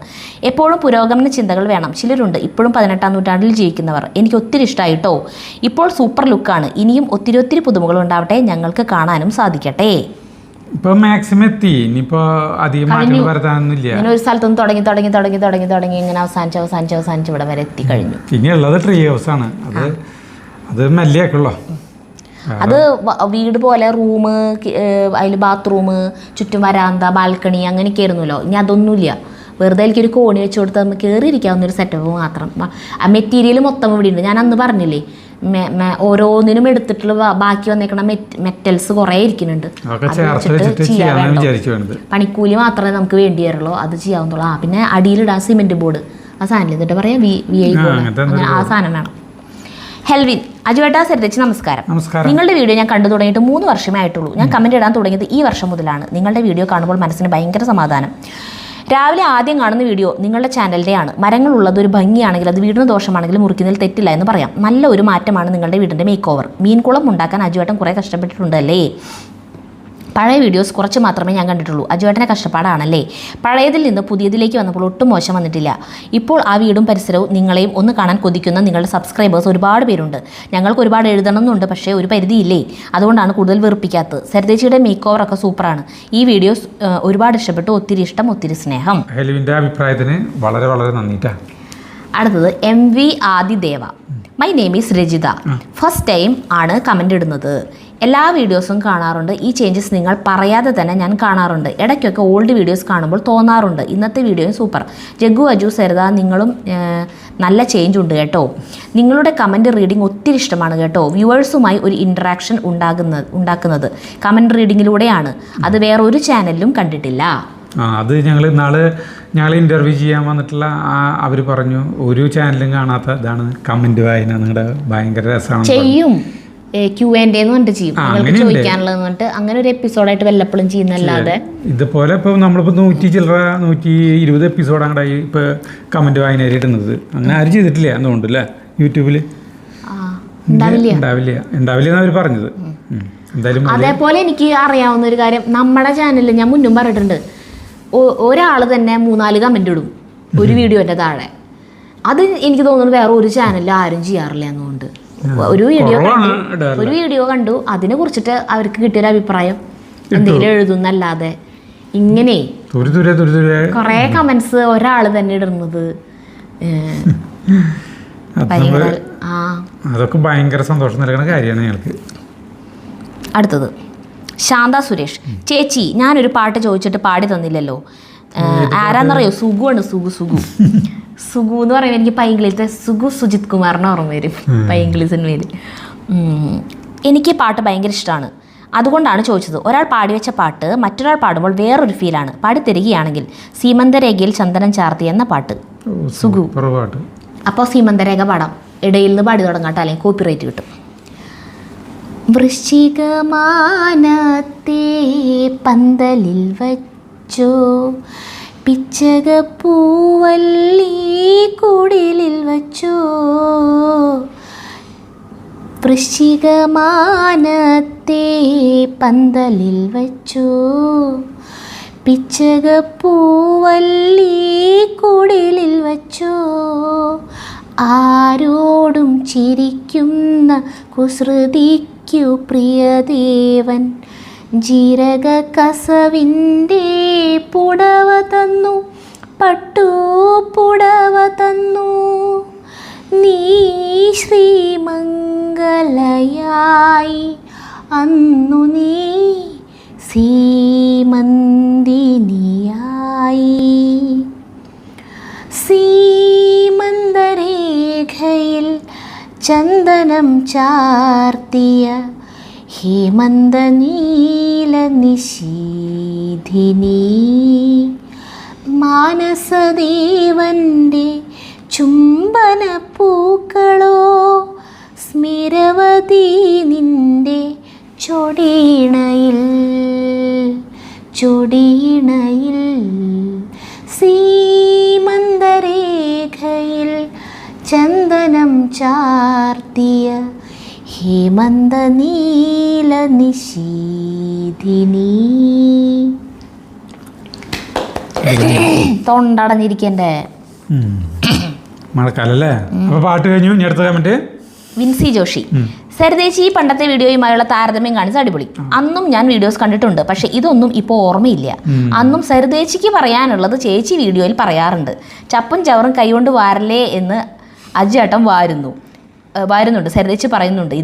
എപ്പോഴും പുരോഗമന ചിന്തകൾ വേണം. ചിലരുണ്ട് ഇപ്പോഴും 18-ാം നൂറ്റാണ്ടിൽ ജീവിക്കുന്നവർ. എനിക്ക് ഒത്തിരി ഇഷ്ടമായിട്ടോ. ഇപ്പോൾ സൂപ്പർ ലുക്കാണ്. ഇനിയും ഒത്തിരി പുതുമകൾ ഉണ്ടാവട്ടെ, ഞങ്ങൾക്ക് കാണാനും സാധിക്കട്ടെ. ഇപ്പൊ മാക്സിമം എത്തി. ഇനിയിപ്പോ അധികം മാറ്റങ്ങൾ വരുത്താനൊന്നുമില്ല. ഇങ്ങനെ ഒരു സ്ഥലത്തുനിന്ന് തുടങ്ങി ഇങ്ങനെ അവസാനിച്ച് ഇവിടെ വരെ എത്തി കഴിഞ്ഞു. ഇനിയുള്ളത് ട്രീ ഹൗസ് ആണ്. അത് മെല്ലിയാക്കുള്ളൂ. അത് വീട് പോലെ റൂം, അതിൽ ബാത്റൂം, ചുറ്റും വരാന്ത, ബാൽക്കണി അങ്ങനെയൊക്കെ ആയിരുന്നല്ലോ. ഇനി അതൊന്നുമില്ല. വെറുതെ എനിക്കൊരു കോണി വെച്ച് കൊടുത്ത് നമുക്ക് കയറിയിരിക്കാവുന്നൊരു സെറ്റപ്പ് മാത്രം. ആ മെറ്റീരിയൽ മൊത്തം ഇവിടെ ഉണ്ട്. ഞാൻ അന്ന് പറഞ്ഞില്ലേ, ഓരോന്നിനും എടുത്തിട്ടുള്ള ബാക്കി വന്നേക്കണ മെറ്റൽസ് കുറേ ഇരിക്കുന്നുണ്ട്. പണിക്കൂലി മാത്രമേ നമുക്ക് വേണ്ടി വരുള്ളൂ, അത് ചെയ്യാവുന്നുള്ളൂ. പിന്നെ അടിയിലിടാൻ സിമെന്റ് ബോർഡ്, ആ സാധനം എന്നിട്ട് പറയാം VI ബോർഡ്, അങ്ങനെ ആ സാധനം വേണം. ഹെൽവിൻ. അജുവേട്ടാ സരിതേച്ചി നമസ്കാരം. നിങ്ങളുടെ വീഡിയോ ഞാൻ കണ്ടു തുടങ്ങിയിട്ട് 3 വർഷമേ ആയിട്ടുള്ളൂ. ഞാൻ കമന്റ് ഇടാൻ തുടങ്ങിയത് ഈ വർഷം മുതലാണ്. നിങ്ങളുടെ വീഡിയോ കാണുമ്പോൾ മനസ്സിന് ഭയങ്കര സമാധാനം. രാവിലെ ആദ്യം കാണുന്ന വീഡിയോ നിങ്ങളുടെ ചാനലിൻ്റെയാണ്. മരങ്ങളുള്ളത് ഒരു ഭംഗിയാണെങ്കിൽ അത് വീടിന് ദോഷമാണെങ്കിലും മുറിക്കുന്നതിൽ തെറ്റില്ല എന്ന് പറയാം. നല്ല ഒരു മാറ്റമാണ് നിങ്ങളുടെ വീടിൻ്റെ മേക്ക് ഓവർ. മീൻകുളം ഉണ്ടാക്കാൻ അജുവേട്ടൻ കുറേ കഷ്ടപ്പെട്ടിട്ടുണ്ടല്ലേ. പഴയ വീഡിയോസ് കുറച്ച് മാത്രമേ ഞാൻ കണ്ടിട്ടുള്ളൂ. അജുവേട്ടൻ്റെ കഷ്ടപ്പാടാണല്ലേ. പഴയതിൽ നിന്ന് പുതിയതിലേക്ക് വന്നപ്പോൾ ഒട്ടും മോശം വന്നിട്ടില്ല. ഇപ്പോൾ ആ വീടും പരിസരവും നിങ്ങളെയും ഒന്ന് കാണാൻ കൊതിക്കുന്ന നിങ്ങളുടെ സബ്സ്ക്രൈബേഴ്സ് ഒരുപാട് പേരുണ്ട്. ഞങ്ങൾക്ക് ഒരുപാട് എഴുതണമെന്നുണ്ട്, പക്ഷേ ഒരു പരിധിയില്ലേ. അതുകൊണ്ടാണ് കൂടുതൽ വെറുപ്പിക്കാത്തത്. സരിതേച്ചിയുടെ മേക്ക് ഓവറൊക്കെ സൂപ്പറാണ്. ഈ വീഡിയോസ് ഒരുപാട് ഇഷ്ടപ്പെട്ടു. ഒത്തിരി ഇഷ്ടം, ഒത്തിരി സ്നേഹം. ഹെൽവിൻ്റെ അഭിപ്രായത്തിന് വളരെ വളരെ നന്ദിട്ടാ. അടുത്തത് MV Adideva. My name is Rajitha. First time ആണ് കമൻ്റ് ഇടുന്നത്. എല്ലാ വീഡിയോസും കാണാറുണ്ട്. ഈ ചേഞ്ചസ് നിങ്ങൾ പറയാതെ തന്നെ ഞാൻ കാണാറുണ്ട്. ഇടയ്ക്കൊക്കെ ഓൾഡ് വീഡിയോസ് കാണുമ്പോൾ തോന്നാറുണ്ട് ഇന്നത്തെ വീഡിയോയും സൂപ്പർ. ജഗ്ഗു, അജു, സരിത നിങ്ങളും നല്ല ചേഞ്ച് ഉണ്ട് കേട്ടോ. നിങ്ങളുടെ കമൻറ്റ് റീഡിങ് ഒത്തിരി ഇഷ്ടമാണ് കേട്ടോ. വ്യൂവേഴ്സുമായി ഒരു ഇൻട്രാക്ഷൻ ഉണ്ടാക്കുന്നത് കമൻറ്റ് റീഡിങ്ങിലൂടെയാണ്. അത് വേറൊരു ചാനലിലും കണ്ടിട്ടില്ല. അത് ഞങ്ങൾ ഇന്നാൾ ഞങ്ങൾ ഇൻ്റർവ്യൂ ചെയ്യാൻ വന്നിട്ടുള്ള അവർ പറഞ്ഞു ഒരു ചാനലും കാണാത്ത ഇതാണ് കമൻറ്റ് വായന, നിങ്ങളുടെ ഭയങ്കര രസമാണ് ചെയ്യും. Q&A എന്ന് പറഞ്ഞിട്ട് ചെയ്യും, നിങ്ങൾക്ക് ചോദിക്കാനുള്ളത് പറഞ്ഞിട്ട് അങ്ങനെ ഒരു എപ്പിസോഡായിട്ട് വല്ലപ്പോഴും ചെയ്യുന്നല്ലാതെ. ഇതുപോലെ ഇപ്പോൾ നമ്മളിപ്പോൾ 120 എപ്പിസോഡ് അങ്ങോട്ടായി ഇപ്പോൾ കമൻറ്റ് വായനയിൽ ഇടുന്നത്. അങ്ങനെ ആരും ചെയ്തിട്ടില്ല എന്നുകൊണ്ട് അല്ലേ യൂട്യൂബിൽ? ഉണ്ടാവില്ല എന്നാണ് അവർ പറഞ്ഞത്. എന്തായാലും അതേപോലെ എനിക്ക് അറിയാവുന്ന ഒരു കാര്യം, നമ്മുടെ ചാനലിൽ ഞാൻ മുന്നും പറഞ്ഞിട്ടുണ്ട്, ഒരാൾ തന്നെ 3-4 കമൻ്റ് ഇടും ഒരു വീഡിയോൻ്റെ താഴെ. അത് എനിക്ക് തോന്നുന്നു വേറെ ഒരു ചാനലിൽ ആരും ചെയ്യാറില്ല എന്നുകൊണ്ട്. ഒരു വീഡിയോ കണ്ടു അതിനെ കുറിച്ചിട്ട് അവർക്ക് കിട്ടിയൊരു അഭിപ്രായം എന്തെങ്കിലും എഴുതുന്നല്ലാതെ ഇങ്ങനെ കുറേ കമന്റ്സ് ഒരാൾ തന്നെ ഇടുന്നത് അതൊക്കെ ഭയങ്കര സന്തോഷം നൽകുന്ന കാര്യമാണ് ഞങ്ങൾക്ക്. അടുത്തത് ശാന്ത സുരേഷ്. ചേച്ചി, ഞാനൊരു പാട്ട് ചോദിച്ചിട്ട് പാടി തന്നില്ലല്ലോ. ആരാന്നറിയോ? സുഗുവാണ്. സുഗു എന്ന് പറയുമ്പോൾ എനിക്ക് പൈങ്കിളിത്തെ സുജിത് കുമാറിന് ഓർമ്മ വരും, പൈങ്കിളി സിനിമയിൽ. എനിക്ക് പാട്ട് ഭയങ്കര ഇഷ്ടമാണ്, അതുകൊണ്ടാണ് ചോദിച്ചത്. ഒരാൾ പാടി വെച്ച പാട്ട് മറ്റൊരാൾ പാടുമ്പോൾ വേറൊരു ഫീലാണ്. പാടിത്തരികയാണെങ്കിൽ സീമന്തരേഖയിൽ ചന്ദനം ചാർത്തി എന്ന പാട്ട്. സുഗു. അപ്പോൾ സീമന്തരേഖ പാടാം, ഇടയിൽ നിന്ന് പാടി തുടങ്ങാട്ടോ, അല്ലെങ്കിൽ കോപ്പിറൈറ്റ് കിട്ടും. വൃശ്ചികമാനത്തെ പന്തലിൽ വച്ചോ, പിച്ചകപ്പൂവല്ലി കുടിലിൽ വച്ചോ. വൃശ്ചികമാനത്തെ പന്തലിൽ വച്ചോ, പിച്ചകപ്പൂവല്ലി കുടിലിൽ വച്ചോ. ആരോടും ചിരിക്കുന്ന കുസൃതിക്കു പ്രിയദേവൻ ജീരക കസവിൻ്റെ പുടവ തന്നു, പട്ടുപുടവ തന്നു. നീ ശ്രീമംഗലയായി അന്നു നീ സീമന്തിനിയായി. സീമന്തരേഖയിൽ ചന്ദനം ചാർത്തിയ ഹേമന്ത നീല നിശീധിനി. മാനസദേവൻ്റെ ചുംബന പൂക്കളോ, സ്മിരവതി നിൻ്റെ ചൊടിയിണയിൽ. സീമന്തരേഖയിൽ ചന്ദനം ചാർത്തിയ ഹേമന്ത നീല നിശീധിനി. തൊണ്ടടഞ്ഞിരിക്കണ്ടേ മഴക്കാലല്ലേ? അപ്പൊ പാട്ട് കഴിഞ്ഞു. ഇനി അടുത്ത കമന്റ് വിൻസി ജോഷി. സരിതേച്ചി ഈ പണ്ടത്തെ വീഡിയോയുമായുള്ള താരതമ്യം കാണിച്ച് അടിപൊളി. അന്നും ഞാൻ വീഡിയോസ് കണ്ടിട്ടുണ്ട്, പക്ഷെ ഇതൊന്നും ഇപ്പോൾ ഓർമ്മയില്ല. അന്നും സരിതേച്ചിക്ക് പറയാനുള്ളത് ചേച്ചി വീഡിയോയിൽ പറയാറുണ്ട്. ചപ്പും ചവറും കൈകൊണ്ട് വാരല്ലേ എന്ന് അജേട്ടൻ വാരുന്നുണ്ട്. സരിതേച്ചി പറയുന്നുണ്ട്.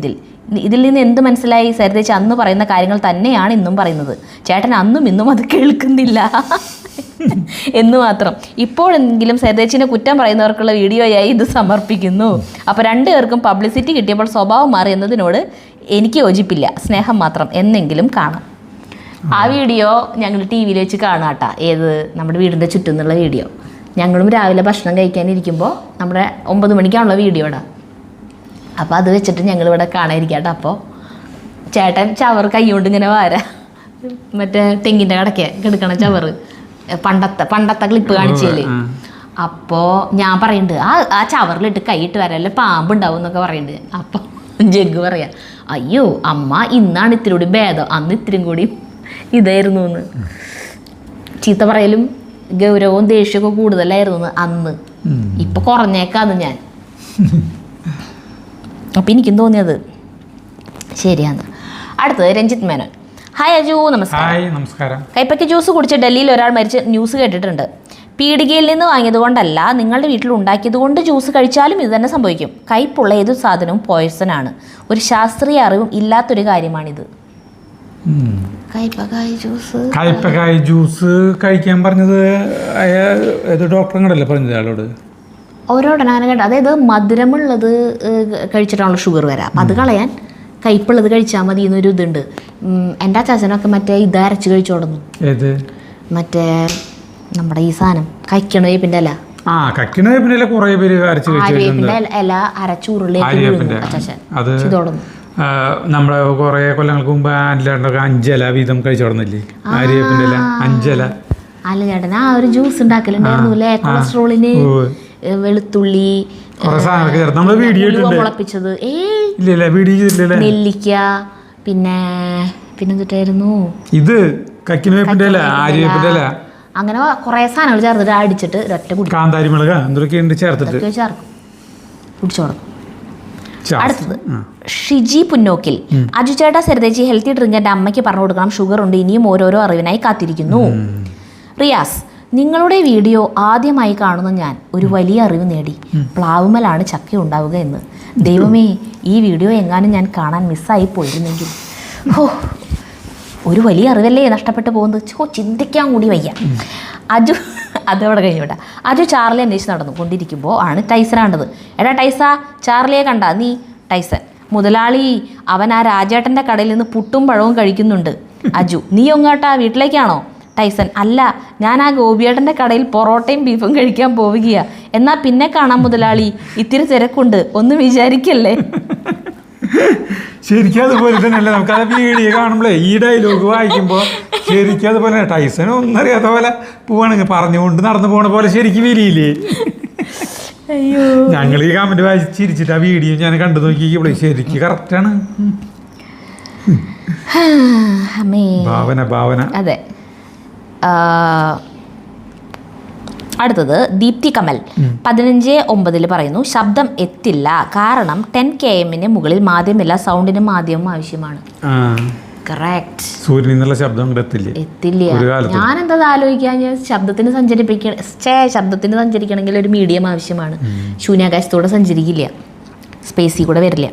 ഇതിൽ നിന്ന് എന്ത് മനസ്സിലായി? സരിതേച്ചി അന്ന് പറയുന്ന കാര്യങ്ങൾ തന്നെയാണ് ഇന്നും പറയുന്നത്. ചേട്ടൻ അന്നും ഇന്നും അത് കേൾക്കുന്നില്ല എന്ന് മാത്രം. ഇപ്പോഴെങ്കിലും സരിതേച്ചിനെ കുറ്റം പറയുന്നവർക്കുള്ള വീഡിയോയായി ഇത് സമർപ്പിക്കുന്നു. അപ്പോൾ രണ്ടുപേർക്കും പബ്ലിസിറ്റി കിട്ടിയപ്പോൾ സ്വഭാവം മാറി എന്നതിനോട് എനിക്ക് യോജിപ്പില്ല. സ്നേഹം മാത്രം എന്നെങ്കിലും കാണാം. ആ വീഡിയോ ഞങ്ങൾ TV യിൽ വെച്ച് കാണാട്ടാ. ഏത്? നമ്മുടെ വീടിൻ്റെ ചുറ്റും നിന്നുള്ള വീഡിയോ. ഞങ്ങളും രാവിലെ ഭക്ഷണം കഴിക്കാനിരിക്കുമ്പോൾ നമ്മുടെ 9 മണിക്കാണുള്ള വീഡിയോടാ. അപ്പോൾ അത് വെച്ചിട്ട് ഞങ്ങളിവിടെ കാണാതിരിക്കാട്ടോ. അപ്പോൾ ചേട്ടൻ ചവറ് കൈ കൊണ്ട് ഇങ്ങനെ മറ്റേ തെങ്ങിൻ്റെ കടയ്ക്ക് കിടക്കണ ചവറ്, പണ്ടത്തെ ക്ലിപ്പ് കാണിച്ചേല്. അപ്പോൾ ഞാൻ പറയുന്നുണ്ട് ആ ചവറിലിട്ട് കൈയിട്ട് വരല്ലേ പാമ്പുണ്ടാവും എന്നൊക്കെ പറയുന്നുണ്ട്. അപ്പോൾ ജഗ്ഗു പറയാ, അയ്യോ അമ്മ ഇന്നാണ് ഇത്തിരി കൂടി ഭേദം, അന്ന് ഇത്തിരിയും കൂടി ഇതായിരുന്നു എന്ന്. ചീത്ത പറയലും ഗൗരവവും ദേഷ്യമൊക്കെ കൂടുതലായിരുന്നു അന്ന്. ഇപ്പൊ കുറഞ്ഞേക്കാന്ന് ഞാൻ. അപ്പം എനിക്കും തോന്നിയത് ശരിയാണ്. അടുത്തത് രഞ്ജിത്ത് മേനോൻ. ഹായ് അജു, നമസ്കാരം. കൈപ്പയ്ക്ക് ജ്യൂസ് കുടിച്ച് ഡൽഹിയിൽ ഒരാൾ മരിച്ച ന്യൂസ് കേട്ടിട്ടുണ്ട്. പീടികയിൽ നിന്ന് വാങ്ങിയത് കൊണ്ടല്ല, നിങ്ങളുടെ വീട്ടിൽ ഉണ്ടാക്കിയത് കൊണ്ട് ജ്യൂസ് കഴിച്ചാലും ഇത് തന്നെ സംഭവിക്കും. കയ്പുള്ള ഏതു സാധനവും പോയ്സനാണ്. ഒരു ശാസ്ത്രീയ അറിവും ഇല്ലാത്തൊരു കാര്യമാണിത്. കയ്പക്കായ ജ്യൂസ് കഴിക്കാൻ പറഞ്ഞത് ഡോക്ടറും പറഞ്ഞത് ആളോട്. ഓരോടനാണ് കേട്ടോ. അതായത് മധുരമുള്ളത് കഴിച്ചിട്ടാണല്ലോ ഷുഗർ വരാം. അപ്പം അത് കളയാൻ കയ്പുള്ളത് കഴിച്ചാൽ മതി എന്നൊരു ഇതുണ്ട്. എൻ്റെ അച്ചാച്ചനൊക്കെ മറ്റേ ഇത് അരച്ച് കഴിച്ചു തുടങ്ങും. മറ്റേ നമ്മുടെ ഈ സാധനം കഴിക്കണ വേപ്പിൻ്റെ ഇല, കക്കിണ വേപ്പിൻ്റെ കുറേ പേര് അരച്ച് ആര്യവേപ്പിൻ്റെ ഇല അരച്ചുരുളിലേക്ക് അത് നമ്മുടെ കുറേ കൊല്ലങ്ങൾക്ക് മുമ്പ് ആൻഡിലാണ്ടൊക്കെ 5 ഇല വീതം കഴിച്ചു തുടങ്ങില്ലേ ആര്യവേപ്പിൻ്റെ ഇല 5 ഇല. അല്ല ചേട്ടൻ ആ ഒരു ജ്യൂസ് ഉണ്ടാക്കലുണ്ടായിരുന്നു അല്ലേ, കൊളസ്ട്രോളിന് വെളുത്തുള്ളി മുളപ്പിച്ചത്, നെല്ലിക്ക, പിന്നെന്തിട്ടായിരുന്നു ഇത് കക്കിനവേപ്പിൻ്റെ ഇല, ആര്യവേപ്പിൻ്റെ ഇല, അങ്ങനെ കുറെ സാധനങ്ങൾ ചേർത്തിട്ട് അടിച്ചിട്ട് ഒറ്റ കുടി, കാന്താരി മുളക് എന്തൊക്കെയുണ്ട് ചേർത്തിട്ട് ചേർക്കും കുടിച്ചു കൊടുക്കും. അടുത്തത് ഷിജി പുന്നോക്കിൽ, അജു ചേട്ടാ സരിതേച്ചി ഹെൽത്തി ഡ്രിങ്ക് എൻ്റെ അമ്മയ്ക്ക് പറഞ്ഞു കൊടുക്കണം, ഷുഗർ ഉണ്ട്, ഇനിയും ഓരോരോ അറിവിനായി കാത്തിരിക്കുന്നു. റിയാസ്, നിങ്ങളുടെ വീഡിയോ ആദ്യമായി കാണുന്ന ഞാൻ ഒരു വലിയ അറിവ് നേടി, പ്ലാവുമലാണ് ചക്ക ഉണ്ടാവുക എന്ന്. ദൈവമേ, ഈ വീഡിയോ എങ്ങാനും ഞാൻ കാണാൻ മിസ്സായി പോയിരുന്നെങ്കിൽ. ഓ, ഒരു വലിയ അറിവല്ലേ നഷ്ടപ്പെട്ടു പോകുന്നത്, ചിന്തിക്കാൻ കൂടി വയ്യ. അജു അതവിടെ കഴിഞ്ഞോട്ടെ. അജു ചാർലി അന്വേഷിച്ച് നടന്നു കൊണ്ടിരിക്കുമ്പോൾ ആണ് ടൈസനാണ്ടത്. എടാ ടൈസ, ചാർലിയെ കണ്ട നീ? ടൈസൺ, മുതലാളി അവൻ ആ രാജേട്ടൻ്റെ കടയിൽ നിന്ന് പുട്ടും പഴവും കഴിക്കുന്നുണ്ട്. അജു, നീ ഒങ്ങാട്ടാ വീട്ടിലേക്കാണോ? ടൈസൺ, അല്ല, ഞാൻ ആ ഗോപിയേട്ടൻ്റെ കടയിൽ പൊറോട്ടയും ബീഫും കഴിക്കാൻ പോവുകയാ. എന്നാൽ പിന്നെ കാണാം മുതലാളി, ഇത്തിരി തിരക്കുണ്ട്, ഒന്നും വിചാരിക്കല്ലേ. ശരിക്കും അതുപോലെ തന്നെയല്ലേ നമുക്ക് ആ വീഡിയോ കാണുമ്പോഴേ ഈ ഡയലോഗ് വായിക്കുമ്പോൾ ശരിക്കും അതുപോലെ ടൈസനും ഒന്നും അറിയാത്ത പോലെ പോവാണെങ്കിൽ പറഞ്ഞുകൊണ്ട് നടന്നു പോണ പോലെ ശരിക്കും വരിയില്ലേ. അയ്യോ, ഞങ്ങൾ ഈ കമന്റ് വായിച്ച് ചിരിച്ചിട്ട് ആ വീഡിയോ ഞാൻ കണ്ടു നോക്കിയപ്പോഴേ ശരിക്കും കറക്റ്റാണ്. ഭാവന അതെ. അടുത്തത് ദീപ്തി കമൽ 15:9 പറയുന്നു, ശബ്ദം എത്തില്ല കാരണം 10 km മുകളിൽ മാധ്യമമില്ല, സൗണ്ടിന് മാധ്യമം ആവശ്യമാണ്. കറക്റ്റ്. സൂര്യനിൽ നിന്നുള്ള ശബ്ദം എത്തില്ല. ഞാൻ എന്താ ആലോചിക്കാൻ, ശബ്ദത്തിന് സഞ്ചരിക്കണമെങ്കിൽ ഒരു മീഡിയം ആവശ്യമാണ്. ശൂന്യാകാശത്തോടെ സഞ്ചരിക്കില്ല, സ്പേസിൽ കൂടെ വരില്ല.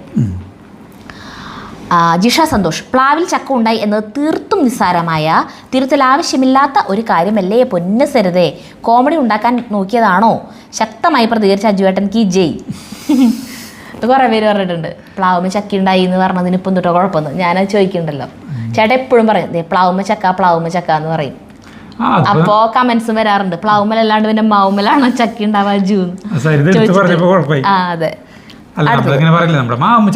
ജിഷ സന്തോഷ്, പ്ലാവിൽ ചക്ക ഉണ്ടായി എന്നത് തീർത്തും നിസ്സാരമായ, തിരുത്തൽ ആവശ്യമില്ലാത്ത ഒരു കാര്യമല്ലേ പൊന്ന സരിതേ, കോമഡി ഉണ്ടാക്കാൻ നോക്കിയതാണോ? ശക്തമായി പ്രതികരിച്ച അജുവേട്ടൻ കി ജയ്. കുറേ പേര് പറഞ്ഞിട്ടുണ്ട് പ്ലാവുമ്മ ചക്ക ഉണ്ടായി എന്ന് പറഞ്ഞതിന് ഇപ്പം തൊട്ടോ കുഴപ്പമൊന്നും. ഞാനത് ചോദിക്കുന്നുണ്ടല്ലോ, ചേട്ടാ എപ്പോഴും പറയും പ്ലാവുമ്മ ചക്ക എന്ന് പറയും. അപ്പോൾ കമന്റ്സും വരാറുണ്ട്, പ്ലാവുമ്മലല്ലാണ്ട് പിന്നെ മാവുമ്മലാണോ ചക്ക ഉണ്ടാവുക അജു? അതെ. അങ്ങനെ പറയില്ല നമ്മുടെ മാങ്ങ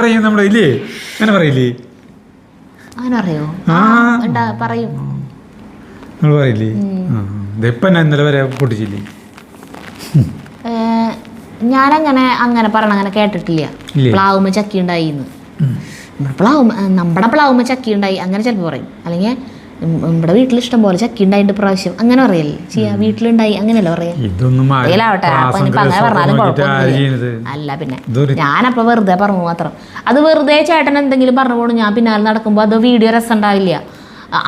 പറയും നമ്മുടെ ഇല്ലേ, അങ്ങനെ പറയില്ലേ? അങ്ങനെ അറിയോ? പറയും. നിങ്ങൾ പറയില്ലേ? ഇപ്പം ഇന്നലെ വരെ പൊട്ടിച്ചില്ലേ? ഞാനങ്ങനെ പറയണ അങ്ങനെ കേട്ടിട്ടില്ല. പ്ലാവുമ്മ ചക്ക ഉണ്ടായിന്ന്, നമ്മുടെ പ്ലാവുമ്മ ചക്ക ഉണ്ടായി അങ്ങനെ ചിലപ്പോൾ പറയും. അല്ലെങ്കിൽ നമ്മുടെ വീട്ടിൽ ഇഷ്ടം പോലെ ചക്ക ഉണ്ടായിട്ട് പ്രാവശ്യം അങ്ങനെ പറയല്ലേ ചെയ്യാ, വീട്ടിലുണ്ടായി അങ്ങനെയല്ല പറയാ. അങ്ങനെ പറഞ്ഞാലും കുഴപ്പമൊന്നുമില്ല. അല്ല പിന്നെ ഞാനപ്പോൾ വെറുതെ പറഞ്ഞു മാത്രം. അത് വെറുതെ ചേട്ടൻ എന്തെങ്കിലും പറഞ്ഞു പോകണം, ഞാൻ പിന്നാലെ നടക്കുമ്പോൾ അത് വീഡിയോ രസം ഉണ്ടാവില്ല.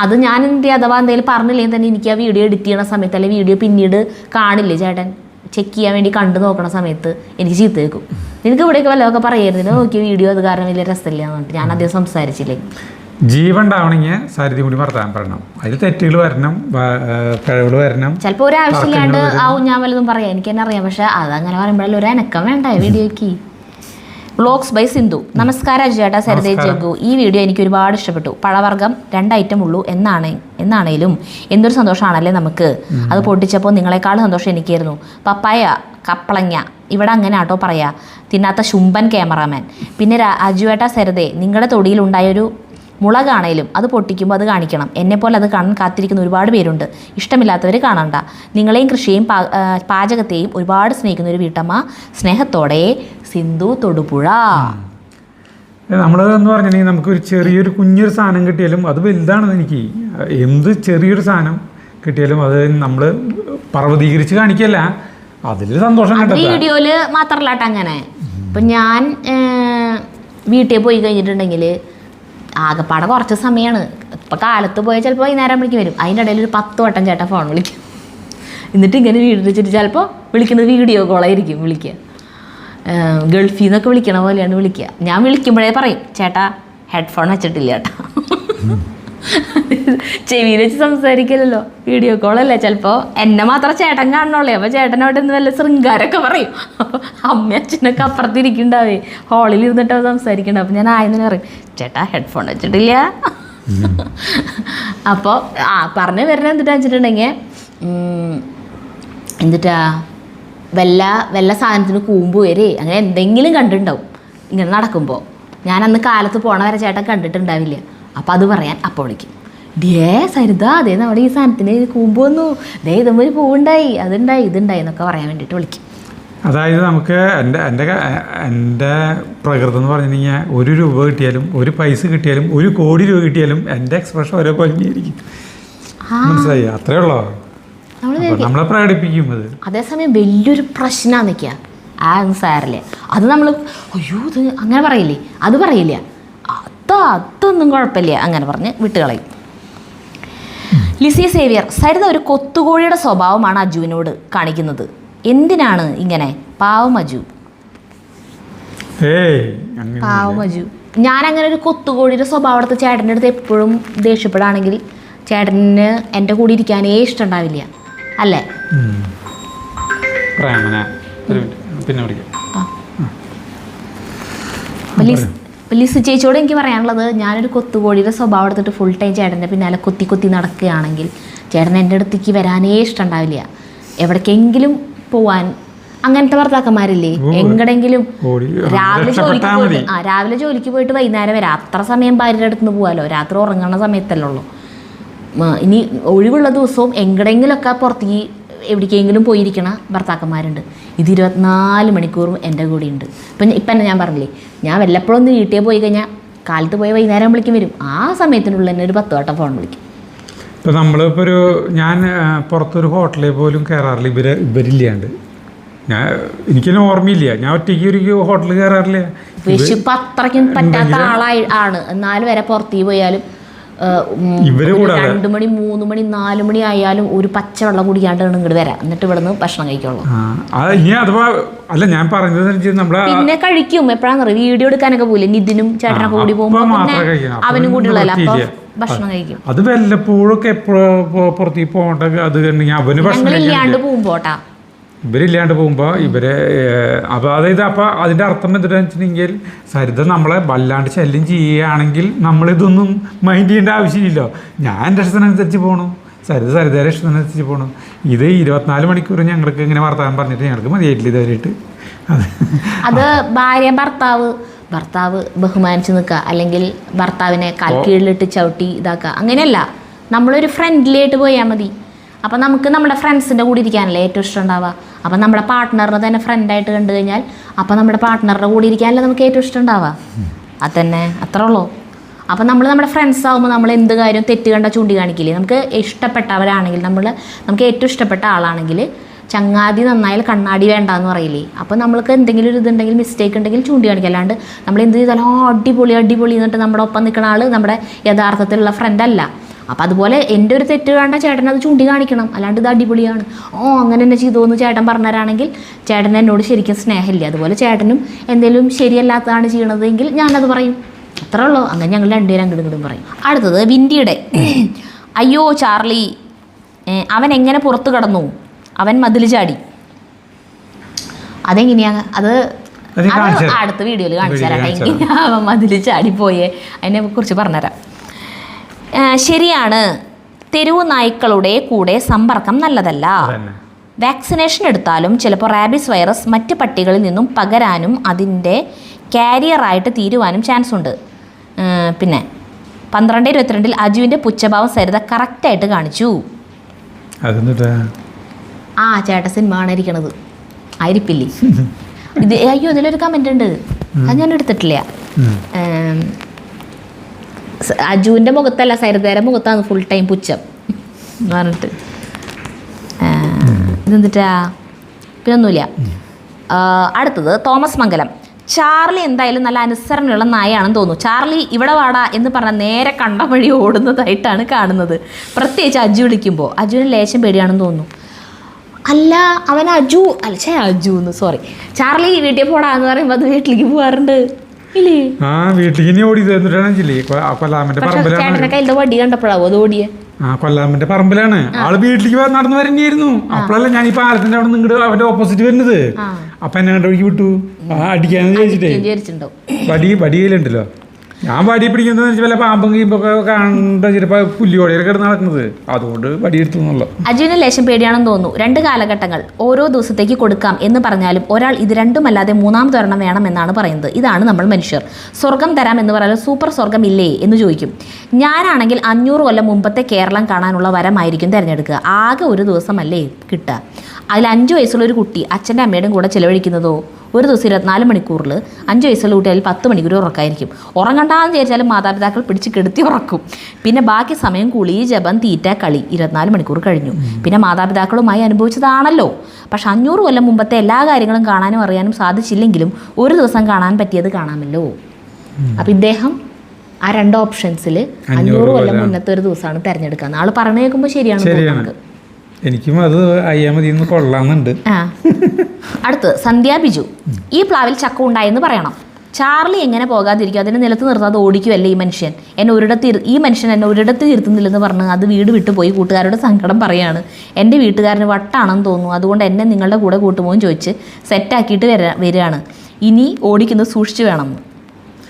അത് ഞാൻ അഥവാ എന്തെങ്കിലും പറഞ്ഞില്ലെങ്കിൽ തന്നെ എനിക്ക് ആ വീഡിയോ എഡിറ്റ് ചെയ്യണ സമയത്ത് അല്ലെങ്കിൽ വീഡിയോ പിന്നീട് കാണില്ലേ ചേട്ടൻ ചെക്ക് ചെയ്യാൻ വേണ്ടി കണ്ടു നോക്കണ സമയത്ത് എനിക്ക് ചീത്ത വെക്കും. നിനക്ക് ഇവിടെയൊക്കെ വല്ലതൊക്കെ പറയായിരുന്നു, നോക്കിയ വീഡിയോ അത് കാരണം വലിയ രസമില്ല എന്ന് പറഞ്ഞിട്ട് ഞാൻ അധികം സംസാരിച്ചില്ലേ. ജീവൻ ഉണ്ടാവണമെങ്കിൽ സരിത കൂടി വർത്താൻ പറയണം, അതിൽ തെറ്റുകൾ വരണം, കഴിവുകൾ വരണം. ചിലപ്പോൾ ഒരാവശ്യമില്ലാണ്ട് ആവും ഞാൻ വല്ലതും പറയാം, എനിക്ക് തന്നെ അറിയാം. പക്ഷെ അതങ്ങനെ പറയുമ്പോഴല്ലോ ഒരു അനക്കം വേണ്ട വീഡിയോയ്ക്ക്. വ്ളോഗ്സ് ബൈ സിന്ധു, നമസ്കാരം അജുചേട്ടാ, സരിതേ ജഗ്ഗു. ഈ വീഡിയോ എനിക്ക് ഒരുപാട് ഇഷ്ടപ്പെട്ടു. പഴവർഗ്ഗം 2 ഐറ്റം ഉള്ളൂ എന്നാണേലും എന്തൊരു സന്തോഷമാണല്ലേ നമുക്ക്. അത് പൊട്ടിച്ചപ്പോൾ നിങ്ങളെക്കാളും സന്തോഷം എനിക്കായിരുന്നു. പപ്പായ, കപ്പളങ്ങ, ഇവിടെ അങ്ങനെ ആട്ടോ പറയാ, തിന്നാത്ത ശുംഭൻ ക്യാമറാമാൻ. പിന്നെ അജുവേട്ടാ സരിതേ, നിങ്ങളുടെ തൊടിയിലുണ്ടായൊരു മുളകാണേലും അത് പൊട്ടിക്കുമ്പോൾ അത് കാണിക്കണം. എന്നെപ്പോലെ അത് കാണാൻ കാത്തിരിക്കുന്ന ഒരുപാട് പേരുണ്ട്. ഇഷ്ടമില്ലാത്തവർ കാണണ്ട. നിങ്ങളെയും കൃഷിയെയും പാചകത്തെയും ഒരുപാട് സ്നേഹിക്കുന്ന ഒരു വീട്ടമ്മ. സ്നേഹത്തോടെ സിന്ധു തൊടുപുഴ. നമ്മൾ എന്ന് പറഞ്ഞിട്ടുണ്ടെങ്കിൽ നമുക്കൊരു ചെറിയൊരു കുഞ്ഞൊരു സാധനം കിട്ടിയാലും അത് വലുതാണെന്ന് എനിക്ക്. എന്ത് ചെറിയൊരു സാധനം കിട്ടിയാലും അത് നമ്മൾ പർവ്വതീകരിച്ച് കാണിക്കല്ല, അതിൽ സന്തോഷം കണ്ടെത്താം. വീഡിയോയില് മാത്രമല്ല കേട്ടോ. അങ്ങനെ ഇപ്പം ഞാൻ വീട്ടിൽ പോയി കഴിഞ്ഞിട്ടുണ്ടെങ്കിൽ ആകെപ്പാടെ കുറച്ച് സമയമാണ്. ഇപ്പം കാലത്ത് പോയാൽ ചിലപ്പോൾ വൈകുന്നേരം വിളിക്കും വരും. അതിൻ്റെ ഇടയിൽ ഒരു 10 വട്ടം ചേട്ടൻ ഫോൺ വിളിക്കും. എന്നിട്ട് ഇങ്ങനെ വീട് വെച്ചിട്ട് ചിലപ്പോൾ വിളിക്കുന്നത് വീഡിയോ കോളായിരിക്കും വിളിക്കുക. ഗൾഫിൽ നിന്നൊക്കെ വിളിക്കണ പോലെയാണ് വിളിക്കുക. ഞാൻ വിളിക്കുമ്പോഴേ പറയും ചേട്ടാ ഹെഡ്ഫോൺ വെച്ചിട്ടില്ല ചേട്ടാ. ചെവിയിൽ വെച്ച് സംസാരിക്കില്ലല്ലോ, വീഡിയോ കോളല്ലേ. ചിലപ്പോൾ എന്നെ മാത്രം ചേട്ടൻ കാണണുള്ളേ, അപ്പോൾ ചേട്ടനോട് ഇന്ന് വല്ല ശൃംഗാരമൊക്കെ പറയും. അമ്മ അച്ഛനൊക്കെ അപ്പുറത്തിരിക്കണ്ടാവേ, ഹാളിൽ ഇരുന്നിട്ട് സംസാരിക്കണ്ടാവും. അപ്പോൾ ഞാൻ ആയെന്ന് പറയും ചേട്ടാ ഹെഡ്ഫോൺ വെച്ചിട്ടില്ല. അപ്പോൾ പറഞ്ഞു വരുന്നത് എന്തിട്ടാ വെച്ചിട്ടുണ്ടെങ്കിൽ എന്നിട്ടാ വല്ല സാധനത്തിന് കൂമ്പ് വരെ അങ്ങനെ എന്തെങ്കിലും കണ്ടിട്ടുണ്ടാവും ഇങ്ങനെ നടക്കുമ്പോൾ. ഞാൻ അന്ന് കാലത്ത് പോണ വരെ ചേട്ടൻ കണ്ടിട്ടുണ്ടാവില്ല. അപ്പോൾ അത് പറയാൻ അപ്പോൾ വിളിക്കും, ഡേ സരിത അതേ നമ്മുടെ ഈ സാധനത്തിന് കൂമ്പ് വന്നു, ദേ ഇതുമ്പോൾ പൂവുണ്ടായി, അതുണ്ടായി, ഇതുണ്ടായി എന്നൊക്കെ പറയാൻ വേണ്ടിയിട്ട് വിളിക്കും. അതായത് നമുക്ക് എൻ്റെ പ്രകൃതം എന്ന് പറഞ്ഞിട്ടുണ്ടെങ്കിൽ 1 രൂപ കിട്ടിയാലും 1 പൈസ കിട്ടിയാലും 1 കോടി രൂപ കിട്ടിയാലും എൻ്റെ എക്സ്പ്രഷൻ ഓരോ ഭംഗിയായിരിക്കും. മനസ്സിലായി? അത്രേ ഉള്ളോ നമ്മളെ പ്രകടിപ്പിക്കും. അത് അതേസമയം വലിയൊരു പ്രശ്നമാണ് നിൽക്കുക, ഒന്നും സാരില്ല. അത് നമ്മൾ അയ്യോ ഇത് അങ്ങനെ പറയില്ലേ, അത് പറയില്ല, അതൊന്നും കുഴപ്പമില്ല അങ്ങനെ പറഞ്ഞ് വിട്ടുകളയും. ലിസി സേവിയർ, സരിത ഒരു കൊത്തുകോഴിയുടെ സ്വഭാവമാണ് അജുവിനോട് കാണിക്കുന്നത്. എന്തിനാണ് ഇങ്ങനെ? പാവം അജു, പാവം അജു. ഞാനങ്ങനെ ഒരു കൊത്തുകോഴിയുടെ സ്വഭാവം എടുത്ത് ചേട്ടൻ്റെ അടുത്ത് എപ്പോഴും ദേഷ്യപ്പെടുകയാണെങ്കിൽ ചേട്ടന് എൻ്റെ കൂടെ ഇരിക്കാനേ ഇഷ്ടമുണ്ടാവില്ല, അല്ലേ? ലിസി ചേച്ചിയോട് എനിക്ക് പറയാനുള്ളത്, ഞാനൊരു കൊത്തുകോഴിയുടെ സ്വഭാവം എടുത്തിട്ട് ഫുൾ ടൈം ചേട്ടൻ്റെ പിന്നാലെ കൊത്തി നടക്കുകയാണെങ്കിൽ ചേട്ടൻ എൻ്റെ അടുത്തേക്ക് വരാനേ ഇഷ്ടമുണ്ടാവില്ല. എവിടേക്കെങ്കിലും പോവാൻ അങ്ങനത്തെ ഭർത്താക്കന്മാരില്ലേ, എങ്ങടെങ്കിലും രാവിലെ ജോലിക്ക് പോയിട്ട് വൈകുന്നേരം വരെ അത്ര സമയം ഭാര്യയുടെ അടുത്ത് നിന്ന് പോകാമല്ലോ, രാത്രി ഉറങ്ങുന്ന സമയത്തല്ലേ ഉള്ളൂ. ഇനി ഒഴിവുള്ള ദിവസവും എങ്ങടെങ്കിലുമൊക്കെ പുറത്തേക്ക് എവിടേക്കെങ്കിലും പോയിരിക്കണ ഭർത്താക്കന്മാരുണ്ട്. ഇത് 24 മണിക്കൂറും എൻ്റെ കൂടെ ഉണ്ട്. ഇപ്പം ഞാൻ പറഞ്ഞില്ലേ, ഞാൻ വല്ലപ്പോഴും ഒന്ന് വീട്ടിൽ പോയി കഴിഞ്ഞാൽ കാലത്ത് പോയി വൈകുന്നേരം വിളിക്കും വരും, ആ സമയത്തിനുള്ളിൽ തന്നെ ഒരു 10 വട്ടം ഫോൺ വിളിക്കും. ഇപ്പോൾ നമ്മളിപ്പോൾ ഞാൻ പുറത്തൊരു ഹോട്ടലിൽ പോലും കയറാറില്ല ഇവരില്ലാണ്ട്. എനിക്കൊന്നും ഓർമ്മയില്ല, ഞാൻ ഒറ്റയ്ക്ക് ഒരു ഹോട്ടലിൽ കയറാറില്ല. വിശപ്പ് അത്രയ്ക്കും പറ്റാത്ത ആണ്, എന്നാലും വരെ പുറത്തേക്ക് പോയാലും 2 മണി 3 മണി 4 മണി ആയാലും ഒരു പച്ചവെള്ളം കുടിക്കാണ്ട് ഇങ്ങോട്ട് വരാം, എന്നിട്ട് ഇവിടെ നിന്ന് ഭക്ഷണം കഴിക്കുള്ളൂ. അല്ല ഞാൻ പറഞ്ഞത് പിന്നെ കഴിക്കും എപ്പോഴാന്ന് അറിയാം, വീഡിയോ എടുക്കാനൊക്കെ പോയില്ലേ നിതിനും ചേട്ടനൊക്കെ കൂടി പോകുമ്പോൾ അവനും കൂടി ഉള്ളതല്ല, അപ്പൊ ഭക്ഷണം കഴിക്കും. അത് വല്ലപ്പോഴൊക്കെ പുറത്തേക്ക് പോകണ്ട, അത് അവന് ഭക്ഷണം ഇല്ലാണ്ട് പോകുമ്പോട്ടാ ഇവരില്ലാണ്ട് പോകുമ്പോൾ ഇവരെ അപ്പോൾ അതായത് അപ്പോൾ അതിൻ്റെ അർത്ഥം എന്താണെന്ന് വെച്ചിട്ടുണ്ടെങ്കിൽ സരിത നമ്മളെ വല്ലാണ്ട് ശല്യം ചെയ്യുകയാണെങ്കിൽ നമ്മളിതൊന്നും മൈൻഡ് ചെയ്യേണ്ട ആവശ്യമില്ലല്ലോ. ഞാൻ എൻ്റെ ഇഷ്ടത്തിനനുസരിച്ച് പോകണം, സരിതയുടെ ഇഷ്ടത്തിനനുസരിച്ച് പോകണം. ഇത് 24 മണിക്കൂർ ഞങ്ങൾക്ക് ഇങ്ങനെ വർത്താനം പറഞ്ഞിട്ട് ഞങ്ങൾക്ക് മതിയായിട്ടില്ല ഇതുവരെയായിട്ട്. അത് ഭാര്യ ഭർത്താവ് ബഹുമാനിച്ച് നിൽക്കുക, അല്ലെങ്കിൽ ഭർത്താവിനെ കാൽ കീഴിലിട്ട് ചവിട്ടി ഇതാക്കുക, അങ്ങനെയല്ല. നമ്മളൊരു ഫ്രണ്ട്ലി ആയിട്ട് പോയാൽ മതി. അപ്പം നമുക്ക് നമ്മുടെ ഫ്രണ്ട്സിൻ്റെ കൂടെ ഇരിക്കാനല്ലേ ഏറ്റവും ഇഷ്ടം ഉണ്ടാവുക. അപ്പം നമ്മുടെ പാർട്ട്ണറിനെ തന്നെ ഫ്രണ്ടായിട്ട് കണ്ടു കഴിഞ്ഞാൽ അപ്പം നമ്മുടെ പാർട്ട്ണറുടെ കൂടെ ഇരിക്കാനല്ലേ നമുക്ക് ഏറ്റവും ഇഷ്ടം ഉണ്ടാവുക. അതന്നെ, അത്രേ ഉള്ളൂ. അപ്പം നമ്മുടെ ഫ്രണ്ട്സ് ആകുമ്പോൾ നമ്മൾ എന്ത് കാര്യം തെറ്റ് കണ്ട ചൂണ്ടി കാണിക്കില്ലേ. നമുക്ക് ഇഷ്ടപ്പെട്ടവരാണെങ്കിൽ നമുക്ക് ഏറ്റവും ഇഷ്ടപ്പെട്ട ആളാണെങ്കിൽ ചങ്ങാതി നന്നായാൽ കണ്ണാടി വേണ്ടാന്ന് പറയില്ലേ. അപ്പോൾ നമ്മൾക്ക് എന്തെങ്കിലും ഒരു ഇതുണ്ടെങ്കിൽ മിസ്റ്റേക്ക് ഉണ്ടെങ്കിൽ ചൂണ്ടി കാണിക്കുക. അല്ലാണ്ട് നമ്മൾ എന്ത് ചെയ്താലും അടിപൊളി എന്നിട്ട് നമ്മുടെ ഒപ്പം നിൽക്കുന്ന ആൾ നമ്മുടെ യഥാർത്ഥത്തിലുള്ള ഫ്രണ്ടല്ല. അപ്പം അതുപോലെ എൻ്റെ ഒരു തെറ്റ് കണ്ട ചേട്ടൻ അത് ചൂണ്ടി കാണിക്കണം, അല്ലാണ്ട് ഇത് അടിപൊളിയാണ് അങ്ങനെ തന്നെ ചെയ്തോന്ന് ചേട്ടൻ പറഞ്ഞുതരാണെങ്കിൽ ചേട്ടൻ എന്നോട് ശരിക്കും സ്നേഹമില്ല. അതുപോലെ ചേട്ടനും എന്തെങ്കിലും ശരിയല്ലാത്തതാണ് ചെയ്യണതെങ്കിൽ ഞാനത് പറയും, അത്രേ ഉള്ളൂ. അങ്ങനെ ഞങ്ങൾ രണ്ടുപേരും അങ്ങോട്ടും പറയും. അടുത്തത് വിൻഡിയുടെ, അയ്യോ ചാർലി അവൻ എങ്ങനെ പുറത്ത് കടന്നു, അവൻ മതിൽ ചാടി. അതെങ്ങനെയാണ് അത് അടുത്ത വീഡിയോയിൽ കാണിച്ചു തരാം. എങ്ങനെയാ അവൻ മതിൽ ചാടിപ്പോയേ അതിനെ കുറിച്ച് പറഞ്ഞുതരാം. ശരിയാണ്, തെരുവു നായ്ക്കളുടെ കൂടെ സമ്പർക്കം നല്ലതല്ല. വാക്സിനേഷൻ എടുത്താലും ചിലപ്പോൾ റാബിസ് വൈറസ് മറ്റ് പട്ടികളിൽ നിന്നും പകരാനും അതിൻ്റെ കാരിയറായിട്ട് തീരുവാനും ചാൻസ് ഉണ്ട്. പിന്നെ 12:22 അജുവിൻ്റെ പുച്ഛഭാവം സരിത കറക്റ്റായിട്ട് കാണിച്ചു. ചേട്ട സിനിമ കാണിരിക്കണത് ആയിരിപ്പില്ലേ ഇത്? അയ്യോ ഇതിലൊരു കമൻ്റ് ഉണ്ട്, അത് ഞാൻ എടുത്തിട്ടില്ല. അജുവിൻ്റെ മുഖത്തല്ല സരിതയുടെ മുഖത്താണ് ഫുൾ ടൈം പുച്ഛം എന്ന് പറഞ്ഞിട്ട്. ഇതെന്തിട്ടാ പിന്നൊന്നുമില്ല. അടുത്തത് തോമസ് മംഗലം, ചാർലി എന്തായാലും നല്ല അനുസരണയുള്ള നായാണെന്ന് തോന്നുന്നു. ചാർലി ഇവിടെ വാടാ എന്ന് പറഞ്ഞാൽ നേരെ കണ്ട വഴി ഓടുന്നതായിട്ടാണ് കാണുന്നത്, പ്രത്യേകിച്ച് അജു വിളിക്കുമ്പോൾ. അജുവിന് ലേശം പേടിയാണെന്ന് തോന്നുന്നു. അല്ല അവൻ അജു എന്ന് സോറി ചാർലി വീട്ടിൽ പോടാന്ന് പറയുമ്പോൾ അത് വീട്ടിലേക്ക് പോകാറുണ്ട് ഇല്ലേ? വീട്ടിലേക്ക് ഓടി കൊല്ലാമന്റെ പറമ്പിലാണ് വടി കണ്ടപ്പോഴാവോ അത് ഓടിയെ? കൊല്ലാമന്റെ പറമ്പിലാണ് ആള് വീട്ടിലേക്ക് നടന്നു വരണ്ടായിരുന്നു. അപ്പോഴല്ല ഞാൻ ഈ പാലത്തിന്റെ അവിടെ നിങ്ങട് അവന്റെ ഓപ്പോസിറ്റ് വരുന്നത്. അപ്പൊ എന്നെ കണ്ട വഴിക്ക് വിട്ടു അടിക്കാന്ന് ചോദിച്ചിട്ടേ വടി കയ്യിലുണ്ടല്ലോ. ഞാൻ വടി പിടിക്കുന്നത് വല്ല പാമ്പും കീമ്പൊക്കെ കാണുന്ന ചിലപ്പോൾ പുല്ലിയോടെയൊക്കെ കിടന്ന് നടക്കുന്നത്, അതുകൊണ്ട് വടി എടുത്തു എന്നുള്ള. അജുവിന് ലേശം പേടിയാണെന്ന് തോന്നുന്നു. 2 കാലഘട്ടങ്ങൾ ഓരോ ദിവസത്തേക്ക് കൊടുക്കാം എന്ന് പറഞ്ഞാലും ഒരാൾ ഇത് രണ്ടുമല്ലാതെ മൂന്നാമതൊരെണ്ണം വേണമെന്നാണ് പറയുന്നത്. ഇതാണ് നമ്മൾ മനുഷ്യർ. സ്വർഗം തരാം എന്ന് പറഞ്ഞാൽ സൂപ്പർ സ്വർഗം ഇല്ലേ എന്ന് ചോദിക്കും. ഞാനാണെങ്കിൽ 500 കൊല്ലം മുമ്പത്തെ കേരളം കാണാനുള്ള വരമായിരിക്കും തിരഞ്ഞെടുക്കുക. ആകെ ഒരു ദിവസമല്ലേ കിട്ടുക. അതിൽ 5 വയസ്സുള്ള ഒരു കുട്ടി അച്ഛൻ്റെ അമ്മയുടെയും കൂടെ ചിലവഴിക്കുന്നതോ ഒരു ദിവസം 24 മണിക്കൂറിൽ 5 വയസ്സുള്ള കുട്ടി അതിൽ 10 മണിക്കൂർ ഉറക്കായിരിക്കും. ഉറങ്ങണ്ടാന്ന് വിചാരിച്ചാലും മാതാപിതാക്കൾ പിടിച്ച് കെടുത്തി ഉറക്കും. പിന്നെ ബാക്കി സമയം കുളി, ജപം, തീറ്റ, കളി. 24 മണിക്കൂർ കഴിഞ്ഞു. പിന്നെ മാതാപിതാക്കളുമായി അനുഭവിച്ചതാണല്ലോ. പക്ഷെ 500 കൊല്ലം മുമ്പത്തെ എല്ലാ കാര്യങ്ങളും കാണാനും അറിയാനും സാധിച്ചില്ലെങ്കിലും ഒരു ദിവസം കാണാൻ പറ്റിയത് കാണാമല്ലോ. അപ്പം ഇദ്ദേഹം ആ 2 ഓപ്ഷൻസിൽ 500 കൊല്ലം മുന്നത്തെ ഒരു ദിവസമാണ് തിരഞ്ഞെടുക്കുക. ആൾ പറഞ്ഞു കേൾക്കുമ്പോൾ ശരിയാണ്. എനിക്കും അത് അയ്യാ മതി എന്ന് കൊള്ളാമെന്നുണ്ട്. അടുത്ത് സന്ധ്യ ബിജു. ഈ പ്ലാവിൽ ചക്ക ഉണ്ടായെന്ന് പറയണം. ചാർലി എങ്ങനെ പോകാതിരിക്കും? അതിനെ നിലത്ത് നിർത്താതെ ഓടിക്കുമല്ലേ ഈ മനുഷ്യൻ. ഈ മനുഷ്യൻ എന്നെ ഒരിടത്ത് ഇരുത്തുന്നില്ലെന്ന് പറഞ്ഞ് അത് വീട് വിട്ടുപോയി കൂട്ടുകാരുടെ സങ്കടം പറയാണ്. എൻ്റെ വീട്ടുകാരന് വട്ടാണെന്ന് തോന്നുന്നു, അതുകൊണ്ട് എന്നെ നിങ്ങളുടെ കൂടെ കൂട്ടുപോകും ചോദിച്ച് സെറ്റാക്കിയിട്ട് വരികയാണ്. ഇനി ഓടിക്കുന്നത് സൂക്ഷിച്ചു വേണം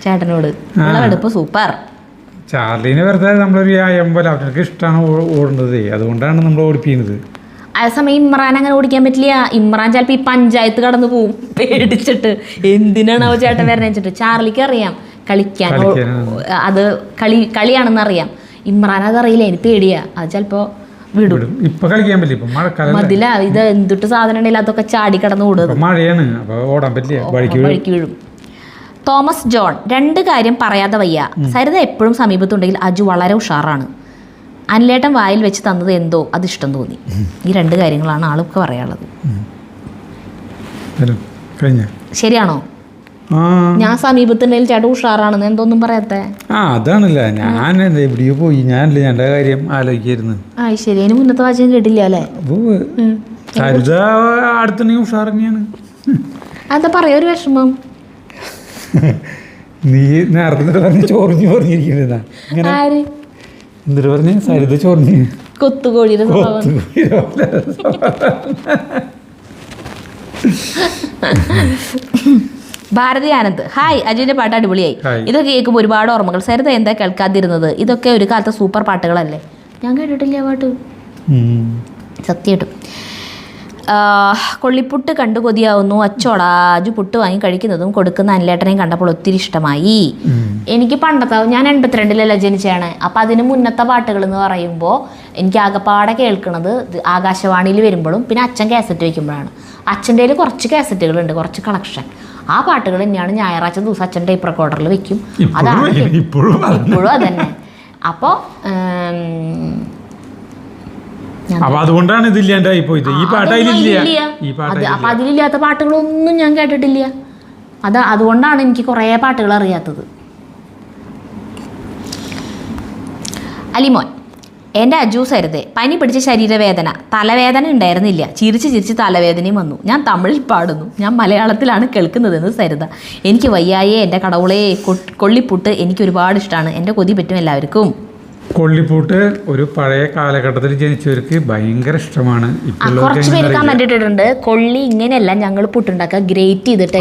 ചേട്ടനോട്. വിളവെടുപ്പ് സൂപ്പർ. ചാർലിനെ വെറുതെ നമ്മളൊരു വ്യായാമം പോലെ അവർക്ക് ഇഷ്ടമാണ് ഓടുന്നത്, അതുകൊണ്ടാണ് നമ്മൾ ഓടിപ്പിക്കുന്നത്. അതേസമയം ഇമ്രാൻ അങ്ങനെ ഓടിക്കാൻ പറ്റില്ല. ഇമ്രാൻ ചിലപ്പോൾ ഈ പഞ്ചായത്ത് കടന്നു പോവും പേടിച്ചിട്ട്. എന്തിനാണ് അവ ചേട്ടൻ വരണ വെച്ചിട്ട്. ചാർലിക്ക് അറിയാം കളിക്കാൻ, അത് കളിയാണെന്ന് അറിയാം. ഇമ്രാൻ അതറിയില്ല, എനിക്ക് പേടിയാ. അത് ചിലപ്പോൾ വിടും. ഇപ്പൊ കളിക്കാൻ പറ്റില്ല, മതില ഇത് എന്തിട്ട് സാധനം ഉണ്ടെങ്കിൽ അതൊക്കെ ചാടി കടന്ന് ഓടുക. മഴയാണ്, ഓടാൻ പറ്റില്ല, വഴിക്ക് വീഴും. Thomas John. 2 കാര്യം പറയാതെ വയ്യ. സരിത എപ്പോഴും സമീപത്തുണ്ടെങ്കിൽ അജു വളരെ ഉഷാറാണ്. അനിലേട്ടൻ വായിൽ വെച്ച് തന്നത് എന്തോ അതിഷ്ടം തോന്നി. ഈ 2 കാര്യങ്ങളാണ് ആൾക്ക് പറയാനുള്ളത്. ശരിയാണോ? ഞാൻ സമീപത്തുണ്ടെങ്കിൽ ചേട്ടൻ ഉഷാറാണെന്ന് എന്തോന്നും പറയാത്തെ? അതാണല്ല, ഞാൻ എവിടെയോ പോയി, ഞാനല്ലേ എൻ്റെ കാര്യം ആലോചിക്കായിരുന്നു. ശരി. അതിന് മുന്നത്തെ വാചകം കേട്ടില്ല അല്ലേ? സരിത അടുത്തുണ്ടെങ്കിൽ ഉഷാർ തന്നെയാണ്. അതാ പറയാ ഒരു വിഷമം. നീ നേരത്തെ പറഞ്ഞ് ചൊറിഞ്ഞിരിക്കുന്നതാ. എന്നിട്ട് പറഞ്ഞ സരിത ചൊറിഞ്ഞ് കൊത്തുകോഴിയുടെ ഭാരതി ആനന്ദ്. ഹായ്, അജുവിന്റെ പാട്ട് അടിപൊളിയായി. ഇതൊക്കെ കേൾക്കുമ്പോൾ ഒരുപാട് ഓർമ്മകൾ. സരിത എന്താ കേൾക്കാതിരുന്നത്? ഇതൊക്കെ ഒരു കാലത്തെ സൂപ്പർ പാട്ടുകളല്ലേ. ഞാൻ കേട്ടിട്ടില്ല ആ പാട്ട് സത്യമായിട്ടും. കൊള്ളിപ്പുട്ട് കണ്ടു കൊതിയാവുന്നു. അച്ചോടാ, അജു പുട്ട് വാങ്ങി കഴിക്കുന്നതും കൊടുക്കുന്ന അനിലേട്ടനെയും കണ്ടപ്പോൾ ഒത്തിരി ഇഷ്ടമായി. എനിക്ക് പണ്ടത്തെ, ഞാൻ 82-ലല്ല ജനിച്ചാണ്. അപ്പം അതിന് മുന്നത്തെ പാട്ടുകൾ എന്ന് പറയുമ്പോൾ എനിക്ക് ആകെപ്പാടെ കേൾക്കുന്നത് ആകാശവാണിയിൽ വരുമ്പോഴും പിന്നെ അച്ഛൻ കാസറ്റ് വയ്ക്കുമ്പോഴാണ്. അച്ഛൻ്റെ കയ്യിൽ കുറച്ച് കാസറ്റുകളുണ്ട്, കുറച്ച് കളക്ഷൻ. ആ പാട്ടുകൾ തന്നെയാണ് ഞായറാഴ്ച ദിവസം അച്ഛൻ ടേപ്പ് റെക്കോർഡറിൽ വെക്കും. അതാണ് ഇപ്പോഴും അതന്നെ. അപ്പോൾ അതുകൊണ്ടാണ് ഇതില്ലാണ്ടായി പോയത്. ഈ അപ്പം അതിലില്ലാത്ത പാട്ടുകളൊന്നും ഞാൻ കേട്ടിട്ടില്ല. അതുകൊണ്ടാണ് എനിക്ക് കുറേ പാട്ടുകൾ അറിയാത്തത്. അലിമോൻ. എൻ്റെ അജു സരിതെ. പനി പിടിച്ച ശരീരവേദന, തലവേദന ഉണ്ടായിരുന്നില്ല. ചിരിച്ച് തലവേദനയും വന്നു. ഞാൻ തമിഴിൽ പാടുന്നു, ഞാൻ മലയാളത്തിലാണ് കേൾക്കുന്നതെന്ന് സരിത. എനിക്ക് വയ്യായേ എൻ്റെ കടവുളേ. കൊള്ളിപ്പുട്ട് എനിക്ക് ഒരുപാട് ഇഷ്ടമാണ്. എൻ്റെ കൊതി പറ്റും എല്ലാവർക്കും. കൊള്ളിപ്പൂട്ട് ഒരു പഴയ കാലഘട്ടത്തിൽ ജനിച്ചവർക്ക് ഭയങ്കര ഇഷ്ടമാണ്. കുറച്ച് പേര് കമന്റ് ഇട്ടിട്ടുണ്ട്, കൊള്ളി ഇങ്ങനെയല്ല ഞങ്ങൾ പുട്ടുണ്ടാക്കുക, ഗ്രേറ്റ് ചെയ്തിട്ട്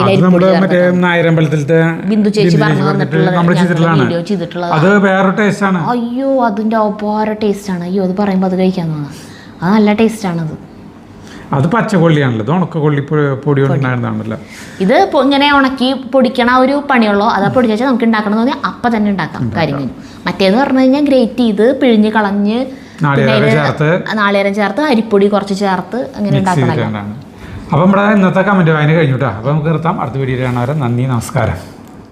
നായരമ്പലത്തിലത്തെ ബിന്ദു ചേച്ചി പറഞ്ഞു വീഡിയോ ചെയ്തിട്ടുള്ളത്. അത് വേറെ ടേസ്റ്റ് ആണ്. അയ്യോ, അതിന്റെ ഒപ്പാര ടേസ്റ്റ് ആണ്. അയ്യോ, അത് പറയുമ്പോൾ അത് കഴിക്കാൻ തോന്നുന്നു. അത് നല്ല ടേസ്റ്റ് ആണത്. അത് പച്ചക്കൊള്ളിയാണല്ലോ, ഇത് ഉണക്ക കൊള്ളി പൊടി ഉണ്ടായിരുന്നാണല്ലോ. ഇത് ഇങ്ങനെ ഉണക്കി പൊടിക്കണ ഒരു പണിയുള്ളൂ. അതാ പൊടിച്ച് വെച്ചാൽ നമുക്ക് ഉണ്ടാക്കണം എന്ന് പറഞ്ഞാൽ അപ്പം തന്നെ ഉണ്ടാക്കാം കാര്യം. മറ്റേന്ന് പറഞ്ഞു കഴിഞ്ഞാൽ ഗ്രേറ്റ് ചെയ്ത് പിഴിഞ്ഞ് കളഞ്ഞ് നാളികേരം ചേർത്ത് അരിപ്പൊടി കുറച്ച് ചേർത്ത് അങ്ങനെ ഉണ്ടാക്കണം. അപ്പം നമ്മുടെ ഇന്നത്തെ കമന്റ് വായന കഴിഞ്ഞു കേട്ടോ. അപ്പം നമുക്ക് നിർത്താം. അടുത്ത വീഡിയോ കാണാൻ. നന്ദി, നമസ്കാരം.